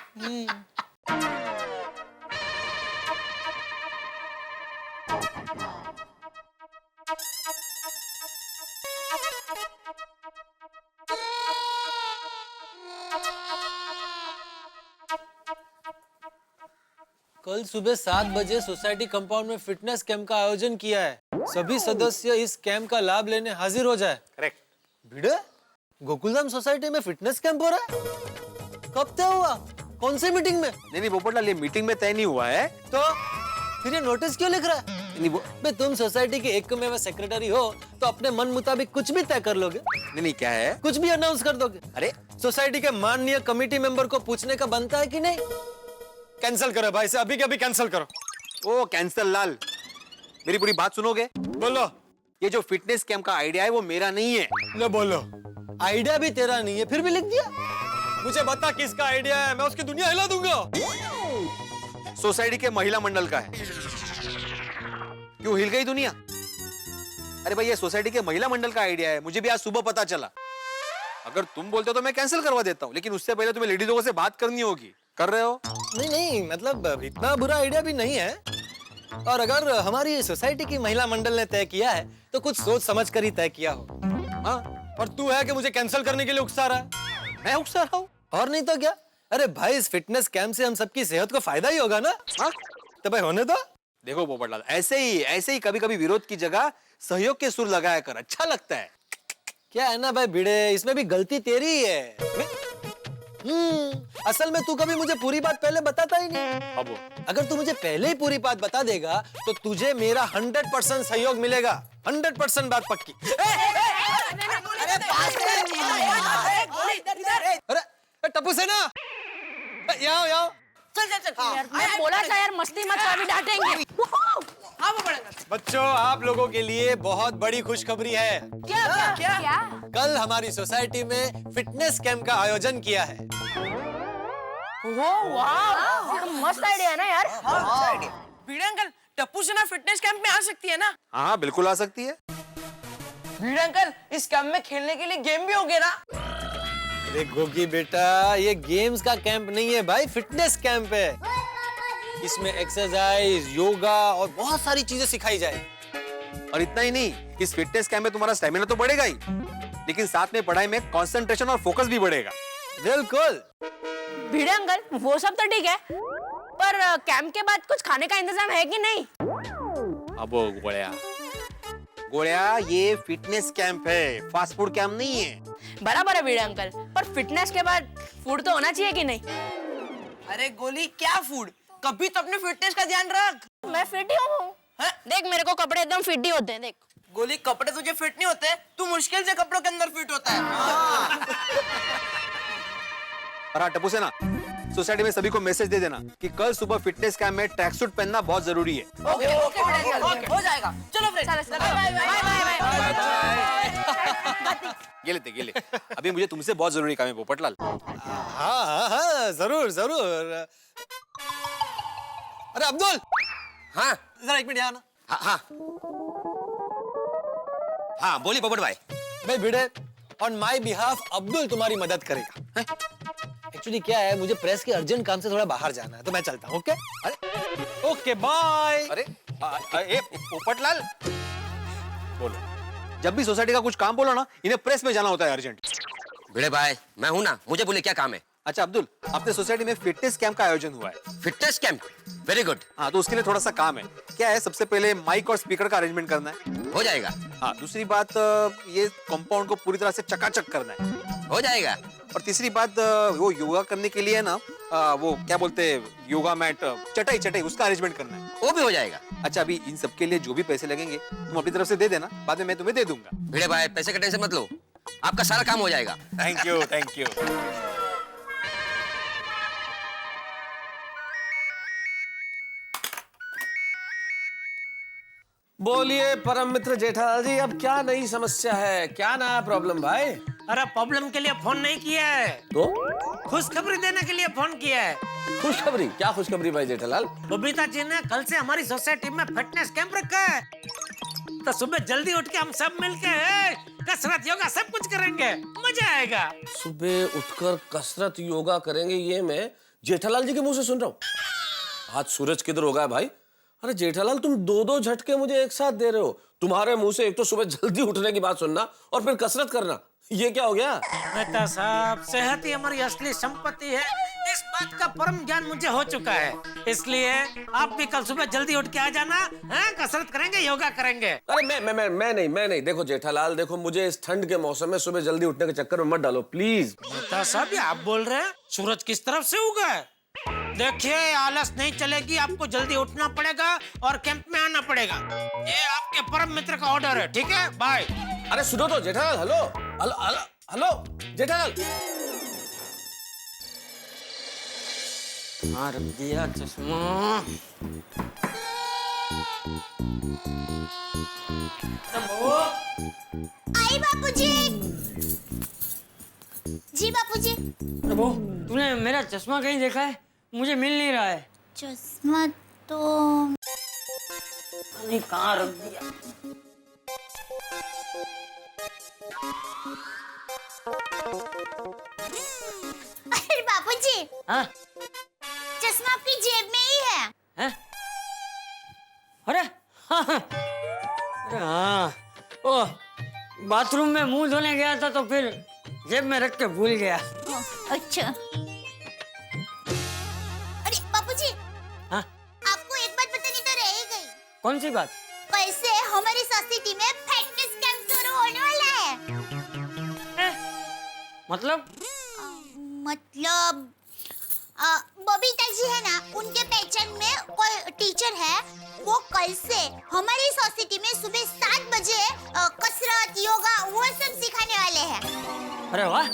कल सुबह 7 बजे सोसाइटी कंपाउंड में फिटनेस कैंप का आयोजन किया है। सभी सदस्य इस कैंप का लाभ लेने हाजिर हो जाए। करेक्ट। भिड़े, गोकुलधाम सोसाइटी में फिटनेस कैंप हो रहा है? कब तय हुआ? कौन सी मीटिंग में? नहीं पोपटलाल, ये मीटिंग में तय नहीं हुआ है। तो फिर ये नोटिस क्यों लिख रहा है? नहीं तुम सोसाइटी के एकमेव सेक्रेटरी हो तो अपने मन मुताबिक कुछ भी तय कर लोगे। नहीं क्या है? कुछ भी अनाउंस कर दोगे। अरे सोसाइटी के माननीय कमेटी मेंबर को पूछने का बनता है कि नहीं? कैंसिल करो भाई, से अभी के अभी कैंसिल करो। ओ कैंसल लाल, मेरी पूरी बात सुनोगे? बोलो। ये जो फिटनेस कैंप का आइडिया है वो मेरा नहीं है। लो बोलो। आइडिया भी तेरा नहीं है, फिर भी लिख दिया। मुझे बता किसका आइडिया है, मैं उसकी दुनिया हिला दूंगा। सोसाइटी के महिला मंडल का है। क्यों हिल गई दुनिया? अरे भाई, ये सोसाइटी के महिला मंडल का आइडिया है, मुझे भी आज सुबह पता चला। अगर तुम बोलते हो तो मैं कैंसिल करवा देता हूँ, लेकिन उससे पहले तुम्हें लेडीज लोगों से बात करनी होगी। कर रहे हो? नहीं मतलब इतना बुरा आइडिया भी नहीं है। और अगर हमारी सोसाइटी की महिला मंडल ने तय किया है तो कुछ सोच समझ कर ही तय किया हो। हाँ, और तू है कि मुझे कैंसिल करने के लिए उकसा रहा है? मैं उकसा रहा हूँ? और नहीं तो क्या, अरे भाई इस फिटनेस कैंप से हम सबकी सेहत को फायदा ही होगा ना। हाँ तो भाई होने दो। देखो पोपटलाल, ऐसे ही कभी कभी विरोध की जगह सहयोग के सुर लगाया कर, अच्छा लगता है। क्या है ना भाई भिड़े, इसमें भी गलती तेरी ही है। असल में तू कभी मुझे पूरी बात पहले बताता ही नहीं। अब अगर तू मुझे पहले ही पूरी बात बता देगा तो तुझे मेरा 100% सहयोग मिलेगा। 100% बात पक्की। अरे टप्पू से ना आओ। चल मैं बोला था यार, मस्ती मत कर, अभी डांटेंगे। बच्चों आप लोगों के लिए बहुत बड़ी खुशखबरी है। क्या? कल हमारी सोसाइटी में फिटनेस कैंप का आयोजन किया है। वाह, मस्त आइडिया है ना यार। भिड़े अंकल, टप्पू सेना फिटनेस कैंप में आ सकती है ना? हाँ बिल्कुल आ सकती है। भिड़े अंकल, इस कैंप में खेलने के लिए गेम भी होंगे ना? अरे गोगी बेटा, ये गेम्स का कैंप नहीं है भाई, फिटनेस कैंप है। इसमें एक्सरसाइज, योगा और बहुत सारी चीजें सिखाई जाएगी। और इतना ही नहीं, इस फिटनेस कैंप में तुम्हारा स्टेमिना तो बढ़ेगा ही, लेकिन साथ में पढ़ाई में कंसंट्रेशन और फोकस भी बढ़ेगा। बिल्कुल। भिड़े अंकल, वो सब तो ठीक है, पर कैंप के बाद कुछ खाने का इंतजाम है कि नहीं? अब गोड़िया, ये फिटनेस कैंप है, फास्ट फूड कैंप नहीं है। बराबर है भिड़े अंकल, पर फिटनेस के बाद फूड तो होना चाहिए कि नहीं? अरे गोली, क्या फूड? कभी तो अपने फिटनेस का ध्यान रख। मैं फिट ही हूँ। देख मेरे को कपड़े एकदम फिट ही होते हैं, देख। गोली, कपड़े तुझे फिट नहीं होते, तू मुश्किल से कपड़ों के अंदर फिट होता है। और हाँ टप्पू से ना, सोसाइटी में सभी को मैसेज दे देना कि कल सुबह फिटनेस कैंप में ट्रैक सूट पहनना बहुत जरूरी है। ओके, हो जाएगा। चलो फ्रेंड्स, गेले अभी मुझे तुमसे बहुत जरूरी काम है पोपटलाल। हाँ जरूर। अरे अब्दुल। हाँ जरा एक मिनट यहाँ ना। हाँ बोलिए पोपट भाई। भाई भिड़े, ऑन माई बिहाफ अब्दुल तुम्हारी मदद करेगा। एक्चुअली क्या है, मुझे प्रेस के अर्जेंट काम से थोड़ा बाहर जाना है, तो मैं चलता हूँ। ओके? अरे ओके बाय। अरे पोपटलाल, बोलो। जब भी सोसाइटी का कुछ काम बोलो ना, इन्हें प्रेस में जाना होता है अर्जेंट। भिड़े भाई, मैं हूँ ना, मुझे बोले क्या काम है? अच्छा अब्दुल, अपने सोसाइटी में फिटनेस कैंप का आयोजन हुआ है। Fitness camp? Very good. हाँ तो उसके लिए थोड़ा सा काम है। क्या है, सबसे पहले माइक और स्पीकर का अरेंजमेंट करना है। हो जाएगा। हाँ, दूसरी बात, ये कंपाउंड को पूरी तरह से चकाचक करना है। हो जाएगा। और तीसरी बात, वो योगा करने के लिए ना, वो क्या बोलते हैं, योगा मैट, चटाई, उसका अरेंजमेंट करना है। वो भी हो जाएगा। अच्छा, अभी इन सब के लिए जो भी पैसे लगेंगे तुम अपनी तरफ से दे देना, बाद में मैं तुम्हें दे दूंगा। भिड़े भाई, पैसे का टेंशन मत लो, आपका सारा काम हो जाएगा। Thank you. बोलिए परम मित्र जेठालाल जी, अब क्या नई समस्या है? क्या नया प्रॉब्लम भाई? अरे प्रॉब्लम के लिए फोन नहीं किया है, तो खुशखबरी देने के लिए फोन किया है। खुशखबरी? क्या खुशखबरी भाई जेठालाल? बबीता जी ने कल से हमारी सोसाइटी में फिटनेस कैंप रखा है, तो सुबह जल्दी उठ के हम सब मिलके कसरत योगा सब कुछ करेंगे, मजा आएगा। सुबह उठकर कसरत योगा करेंगे, ये मैं जेठालाल जी के मुंह से सुन रहा हूँ। आज सूरज किधर होगा भाई? अरे जेठालाल, तुम दो झटके मुझे एक साथ दे रहे हो। तुम्हारे मुंह से एक तो सुबह जल्दी उठने की बात सुनना और फिर कसरत करना, ये क्या हो गया? मेहता साहब, सेहत ही हमारी असली संपत्ति है, इस बात का परम ज्ञान मुझे हो चुका है। इसलिए आप भी कल सुबह जल्दी उठ के आ जाना, कसरत करेंगे, योगा करेंगे। अरे मैं नहीं। देखो जेठालाल, देखो मुझे इस ठंड के मौसम में सुबह जल्दी उठने के चक्कर में मत डालो प्लीज। मेहता साहब, आप बोल रहे हैं सूरज किस तरफ से उगा है? देखिए, आलस नहीं चलेगी, आपको जल्दी उठना पड़ेगा और कैंप में आना पड़ेगा। ये आपके परम मित्र का ऑर्डर है, ठीक है? बाय। अरे सुनो तो जेठालाल, हेलो जेठालाल। मार दिया चश्मा। आई बापूजी। जी बापूजी। प्रभु, तूने मेरा चश्मा कहीं देखा है? मुझे मिल नहीं रहा है। चश्मा तो कहाँ रख दिया? अरे बापूजी, हाँ? चश्मा आपकी जेब में ही है। हैं? अरे हाँ, ओ बाथरूम में मुंह धोने गया था तो फिर जेब में रख के भूल गया। अच्छा। कौन सी बात? कैसे हमारी सोसाइटी में फिटनेस कैंप शुरू होने वाला है। मतलब? मतलब बबीता जी है ना, उनके पहचान में कोई टीचर है, वो कल से हमारी सोसाइटी में सुबह 7 बजे कसरत, योगा वो सब सिखाने वाले हैं। अरे वाह,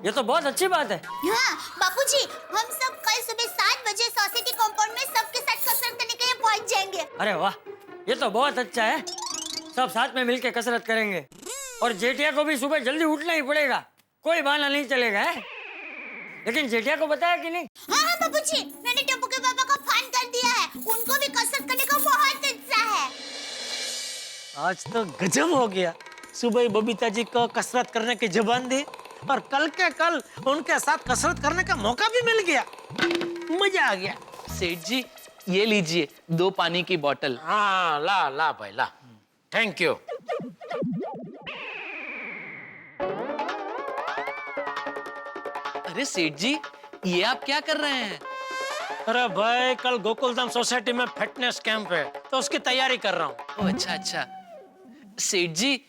ये तो बहुत अच्छी बात है। हाँ बापूजी, हम सब कल सुबह 7 बजे सोसाइटी कंपाउंड में सबके साथ कसरत करने के लिए पहुंच जाएंगे। अरे वाह, ये तो बहुत अच्छा है। सब साथ में मिलके कसरत करेंगे और जेठिया को भी सुबह जल्दी उठना ही पड़ेगा, कोई बहाना नहीं चलेगा है? लेकिन जेठिया को बताया कि नहीं? हाँ बापूजी, मैंने टप्पू के पापा को फोन कर दिया है, उनको भी कसरत करने का बहुत उत्साह है। आज तो गजब हो गया, सुबह ही बबीता जी को कसरत करने की जुबान दी और कल के कल उनके साथ कसरत करने का मौका भी मिल गया। मजा आ गया। सेठ जी, ये लीजिए 2 पानी की बोतल। हाँ ला ला भाई ला, थैंक यू। अरे सेठ जी, ये आप क्या कर रहे हैं? अरे भाई, कल गोकुलधाम सोसाइटी में फिटनेस कैंप है तो उसकी तैयारी कर रहा हूँ। ओह अच्छा अच्छा। सेठ जी,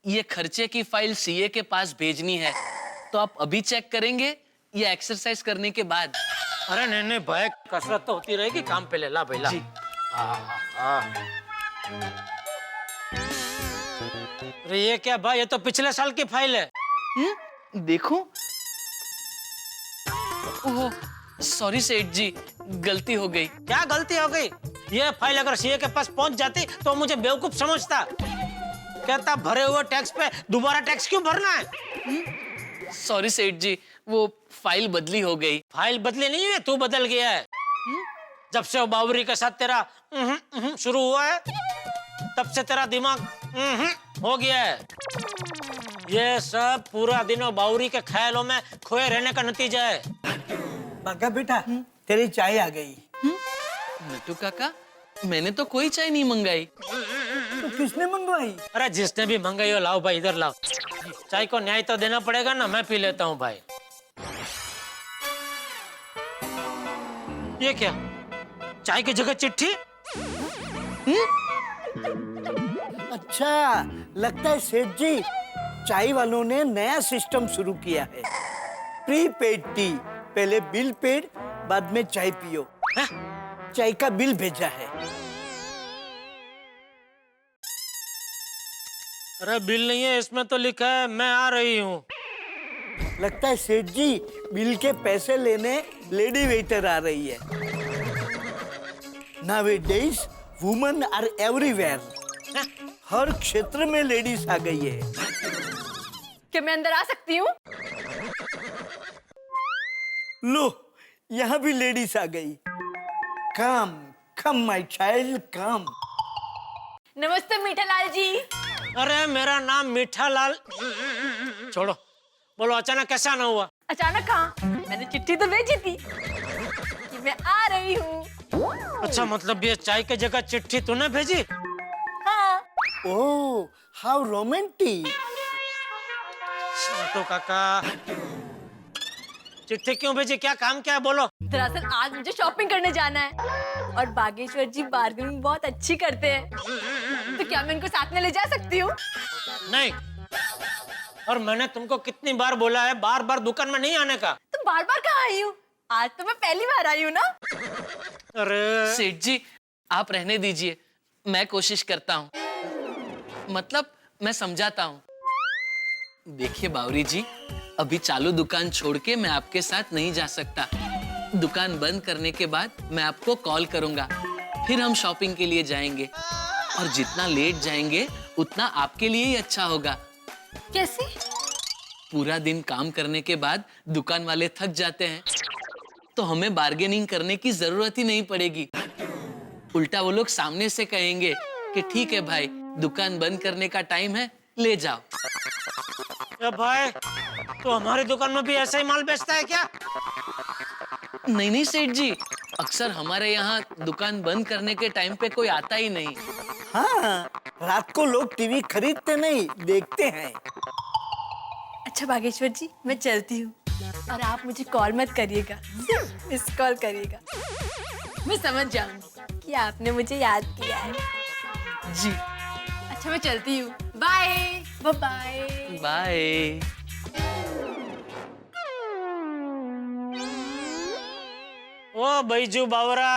ये खर्चे की फाइल सीए के पास भेजनी है, तो आप अभी चेक करेंगे या एक्सरसाइज करने के बाद? अरे नहीं नहीं भाई, कसरत तो होती रहेगी, काम पे ले ला भाई ला। अरे ये क्या भाई, ये तो पिछले साल की फाइल है। देखो। ओह सॉरी सेठ जी, गलती हो गई। क्या गलती हो गई? ये फाइल अगर सीए के पास पहुंच जाती तो मुझे बेवकूफ समझता। कहता भरे हुए टैक्स पे दोबारा टैक्स क्यों भरना है? सॉरी सेठ जी, वो फाइल बदली हो गई। फाइल बदली नहीं हुई, तू बदल गया है। जब से वो बावरी के साथ तेरा शुरू हुआ है, तब से तेरा दिमाग हो गया है। ये सब पूरा दिन वो बावरी के ख्यालों में खोए रहने का नतीजा है। बाका बेटा, तेरी चाय आ गई। नट्टू काका, मैंने तो कोई चाय नहीं मंगाई। तो किसने मंगवाई? अरे जिसने भी मंगाई हो, लाओ भाई इधर लाओ। चाय को न्याय तो देना पड़ेगा ना, मैं पी लेता हूँ भाई। ये क्या, चाय की जगह चिट्ठी? अच्छा, लगता है सेठ जी चाय वालों ने नया सिस्टम शुरू किया है। प्रीपेड टी, पहले बिल पेड, बाद में चाय पियो। चाय का बिल भेजा है। अरे बिल नहीं है, इसमें तो लिखा है मैं आ रही हूँ। लगता है सेठ जी बिल के पैसे लेने लेडी वेटर आ रही है। Nowadays, women are everywhere. हर क्षेत्र में लेडीज आ गई है। क्या मैं अंदर आ सकती हूँ? लो, यहाँ भी लेडीज आ गई। कम कम माय चाइल्ड कम। नमस्ते मीठालाल जी। अरे मेरा नाम मीठालाल। छोड़ो, बोलो अचानक कैसा ना हुआ? अचानक कहाँ? मैंने चिट्ठी तो भेजी थी कि मैं आ रही हूँ। अच्छा, मतलब ये चाय की जगह चिट्ठी तूने भेजी? हाँ। ओह, हाउ रोमांटिक। तो काका, चिट्ठी क्यों भेजी? क्या काम क्या है, बोलो। दरअसल आज मुझे शॉपिंग करने जाना है और बागेश्वर जी बार्गेनिंग बहुत अच्छी करते हैं, तो क्या मैं इनको साथ में ले जा सकती हूँ? नहीं, और मैंने तुमको कितनी बार बोला है बार बार दुकान में नहीं आने का। तुम बार बार कहाँ आई हूँ? आज तो मैं पहली बार आई हूँ ना। अरे सेठ जी, आप रहने दीजिए, मैं कोशिश करता हूँ। मतलब मैं समझाता हूँ। देखिए बावरी जी, अभी चालू दुकान छोड़ के मैं आपके साथ नहीं जा सकता। दुकान बंद करने के बाद मैं आपको कॉल करूंगा, फिर हम शॉपिंग के लिए जाएंगे और जितना लेट जाएंगे उतना आपके लिए ही अच्छा होगा। कैसे? पूरा दिन काम करने के बाद दुकान वाले थक जाते हैं, तो हमें बार्गेनिंग करने की जरूरत ही नहीं पड़ेगी। उल्टा वो लोग सामने से कहेंगे कि ठीक है भाई, दुकान बंद करने का टाइम है, ले जाओ। भाई, तो हमारी दुकान में भी ऐसा ही माल बेचता है क्या? नहीं नहीं सेठ जी, अक्सर हमारे यहाँ दुकान बंद करने के टाइम पे कोई आता ही नहीं। हाँ, रात को लोग टीवी खरीदते नहीं, देखते हैं। अच्छा बागेश्वर जी, मैं चलती हूँ और आप मुझे कॉल मत करिएगा, मिस कॉल करिएगा। मैं समझ जाऊंगी कि आपने मुझे याद किया है। जी। अच्छा मैं चलती हूँ, बाय बाय बाय। ओ बैजू बावरा,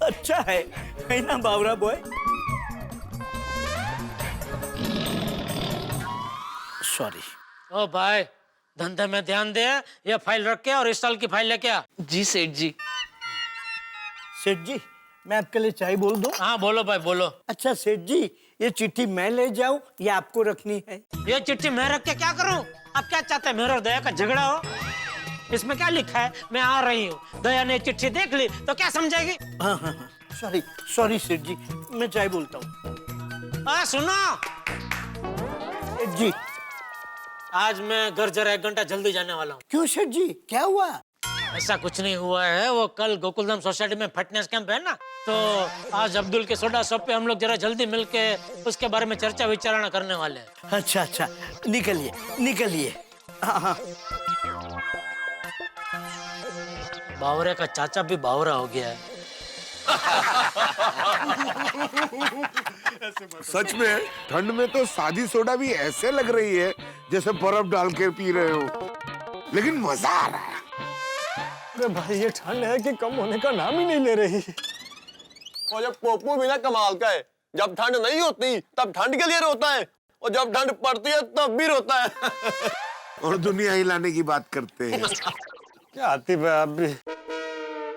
अच्छा है ना बावरा बॉय। सॉरी। ओ भाई, धंधे में ध्यान दे, ये फाइल रख के और इस साल की फाइल लेके आ। जी सेठ जी। सेठ जी, मैं आपके लिए चाय बोल दूं? हाँ बोलो भाई बोलो। अच्छा सेठ जी, ये चिट्ठी मैं ले जाऊं या आपको रखनी है? ये चिट्ठी मैं रख के क्या करूं? आप क्या चाहते हैं, मेरा और दया का झगड़ा हो? इसमें क्या लिखा है? मैं आ रही हूँ। दया ने चिट्ठी देख ली तो क्या समझेगी? हाँ हाँ हाँ, सॉरी सॉरी सेठ जी, मैं चाय बोलता हूँ। सुनो सेठ जी, आज मैं घर जरा 1 घंटा जल्दी जाने वाला हूँ। क्यों सेठ जी, क्या हुआ? ऐसा कुछ नहीं हुआ है, वो कल गोकुलधाम सोसाइटी में फिटनेस कैंप है ना, तो आज अब्दुल के सोडा शॉप पे हम लोग जरा जल्दी मिलके उसके बारे में चर्चा विचारणा करने वाले हैं। अच्छा अच्छा, निकलिए निकलिए। हाँ हाँ। बावरे का चाचा भी बावरा हो गया है। सच में ठंड में तो सादी सोडा भी ऐसे लग रही है जैसे बर्फ डाल के पी रहे हो, लेकिन मजा आ रहा है। अरे भाई ये ठंड है कि कम होने का नाम ही नहीं ले रही। और जब पोपू भी ना कमाल का है, जब ठंड नहीं होती तब ठंड के लिए रोता है, और जब ठंड पड़ती है तब भी रोता है। और दुनिया हिलाने की बात करते हैं। क्या आती है आप भी।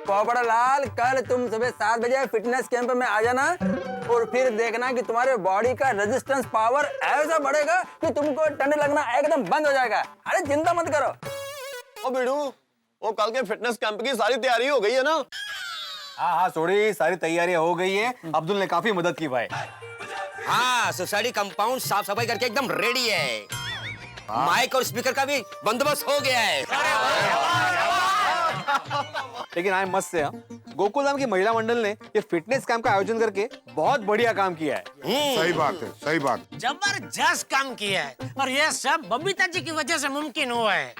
पोपड़ा लाल, कल तुम सुबह 7 बजे फिटनेस कैंप में आ जाना और फिर देखना कि तुम्हारे बॉडी का रेजिस्टेंस पावर ऐसा बढ़ेगा कि तुमको ठंड लगना एकदम बंद हो जाएगा। अरे चिंता मत करो। ओ बिडू, वो कल के फिटनेस कैंप की सारी तैयारी हो गई है ना? हाँ हाँ सोडी, सारी तैयारियां हो गई है। अब्दुल ने काफी मदद की भाई। हाँ, सोसाइटी कंपाउंड साफ सफाई करके एकदम रेडी है। माइक और स्पीकर का भी बंदोबस्त हो गया है। लेकिन आई मस्त से गोकुलधाम की महिला मंडल ने ये फिटनेस कैंप का आयोजन करके बहुत बढ़िया काम किया है। सही बात है, सही बात। जबरदस्त काम किया है, और ये सब बबीता जी की वजह से मुमकिन हुआ है।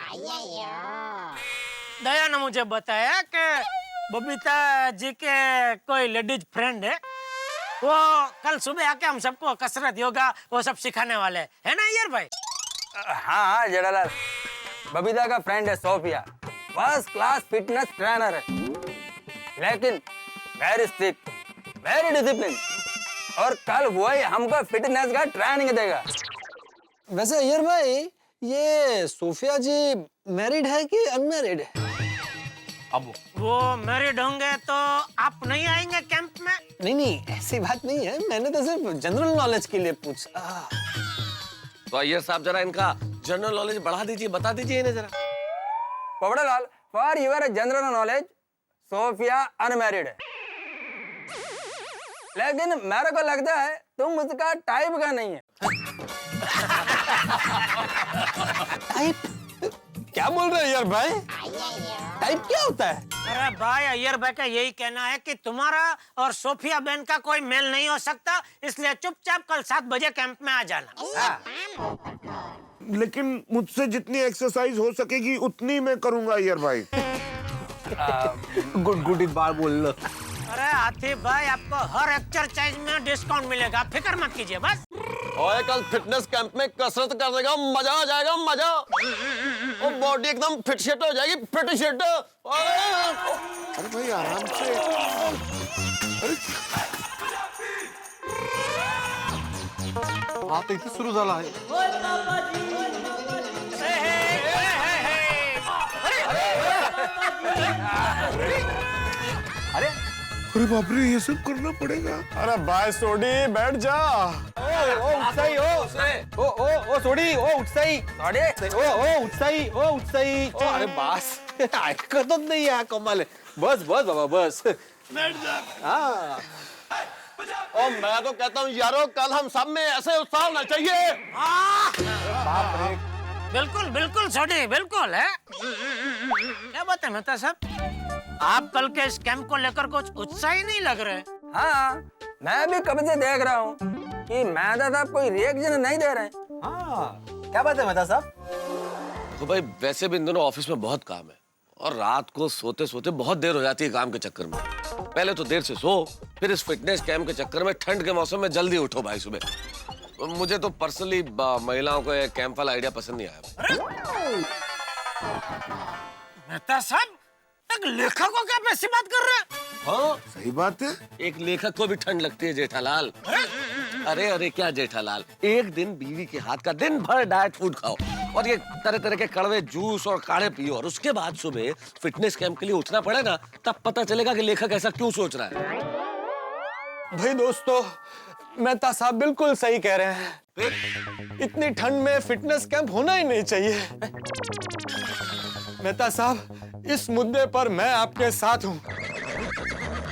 दया ने मुझे बताया कि बबीता जी के कोई लेडीज फ्रेंड है, वो कल सुबह आके हम सबको कसरत योगा वो सब सिखाने वाले है ना यार भाई? हाँ हाँ जेठालाल, बबीता का फ्रेंड है Sophia, first class fitness trainer है, लेकिन वेरी स्ट्रिक्ट, वेरी डिसिप्लिन, और कल वही हमको फिटनेस का ट्रेनिंग देगा। वैसे अय्यर भाई, ये सोफिया जी मैरिड है कि अनमैरिड है? अब वो मैरिड होंगे तो आप नहीं आएंगे कैंप में? नहीं नहीं, ऐसी बात नहीं है, मैंने तो सिर्फ जनरल नॉलेज के लिए पूछा। तो अय्यर साहब जरा इनका जनरल नॉलेज बढ़ा दीजिए, बता दीजिए इन्हें जरा। Popda Lal, for your general knowledge, Sophia unmarried है, लेकिन मेरे को लगता है तुम उसका टाइप का नहीं है। टाइप? क्या बोल रहे हैं यार भाई? टाइप क्या होता है? अरे भाई, अय्यर भाई का यही कहना है कि तुम्हारा और सोफिया बहन का कोई मेल नहीं हो सकता, इसलिए चुपचाप कल 7 बजे कैंप में आ जाना। लेकिन मुझसे जितनी एक्सरसाइज हो सकेगी उतनी मैं करूंगा यार भाई। गुड गुड, एक बार बोल लो। अरे आतिफ भाई, आपको हर एक्सरसाइज में डिस्काउंट मिलेगा, फिक्र मत कीजिए बस। और कल फिटनेस कैंप में कसरत करने का मजा आ जाएगा, मजा। और बॉडी एकदम फिट शेट हो जाएगी, फिट शेट। अरे भाई आराम से। आता इथे सुरू झाला आहे। अरे अरे बाप रे, ये सब करना पड़ेगा। अरे भाई सोडी बैठ जा। उत्साही ओ सोडी, ओ उत्साही ओ उत्साही, ओ उत्साही। अरे बस, ऐकतच नाही या कमाल। बस बस बाबा बस, बैठ जा। हाँ। और मैं तो कहता हूँ यारो, कल हम सब में ऐसे उत्साह होना चाहिए। बाप रे, बिल्कुल बिल्कुल सोडी, बिल्कुल है। क्या बात है मेहता साहब, आप कल के इस कैंप को लेकर कुछ उत्साही नहीं लग रहे? हाँ, मैं भी कब से देख रहा हूँ कि मेहता साहब कोई रिएक्शन नहीं दे रहे। हाँ, क्या बात है मेहता साहब? तो भाई वैसे भी इन दोनों ऑफिस में बहुत काम है, और रात को सोते सोते बहुत देर हो जाती है काम के चक्कर में। पहले तो देर से सो, फिर इस फिटनेस कैंप के चक्कर में ठंड के मौसम में जल्दी उठो भाई सुबह। मुझे तो पर्सनली महिलाओं को ये कैंप वाला आइडिया पसंद नहीं आया। मेहता साहब, एक लेखक को क्या पैसी बात कर रहे हैं? हाँ सही बात है। एक लेखक को भी ठंड लगती है जेठालाल। अरे अरे क्या जेठालाल, एक दिन बीवी के हाथ का दिन भर डाइट फूड खाओ और ये तरह तरह के कड़वे जूस और काढ़े पियो, और उसके बाद सुबह फिटनेस कैंप के लिए उठना पड़े ना, तब पता चलेगा कि लेखक ऐसा क्यों सोच रहा है। भाई दोस्तों, मेहता साहब बिल्कुल सही कह रहे हैं। इतनी ठंड में फिटनेस कैंप होना ही नहीं चाहिए। मेहता साहब, इस मुद्दे पर मैं आपके साथ हूं।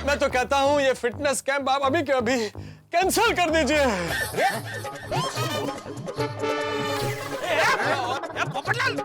मैं तो कहता हूं ये फिटनेस कैंप आप अभी के अभी कैंसिल कर दीजिए। पोपटलाल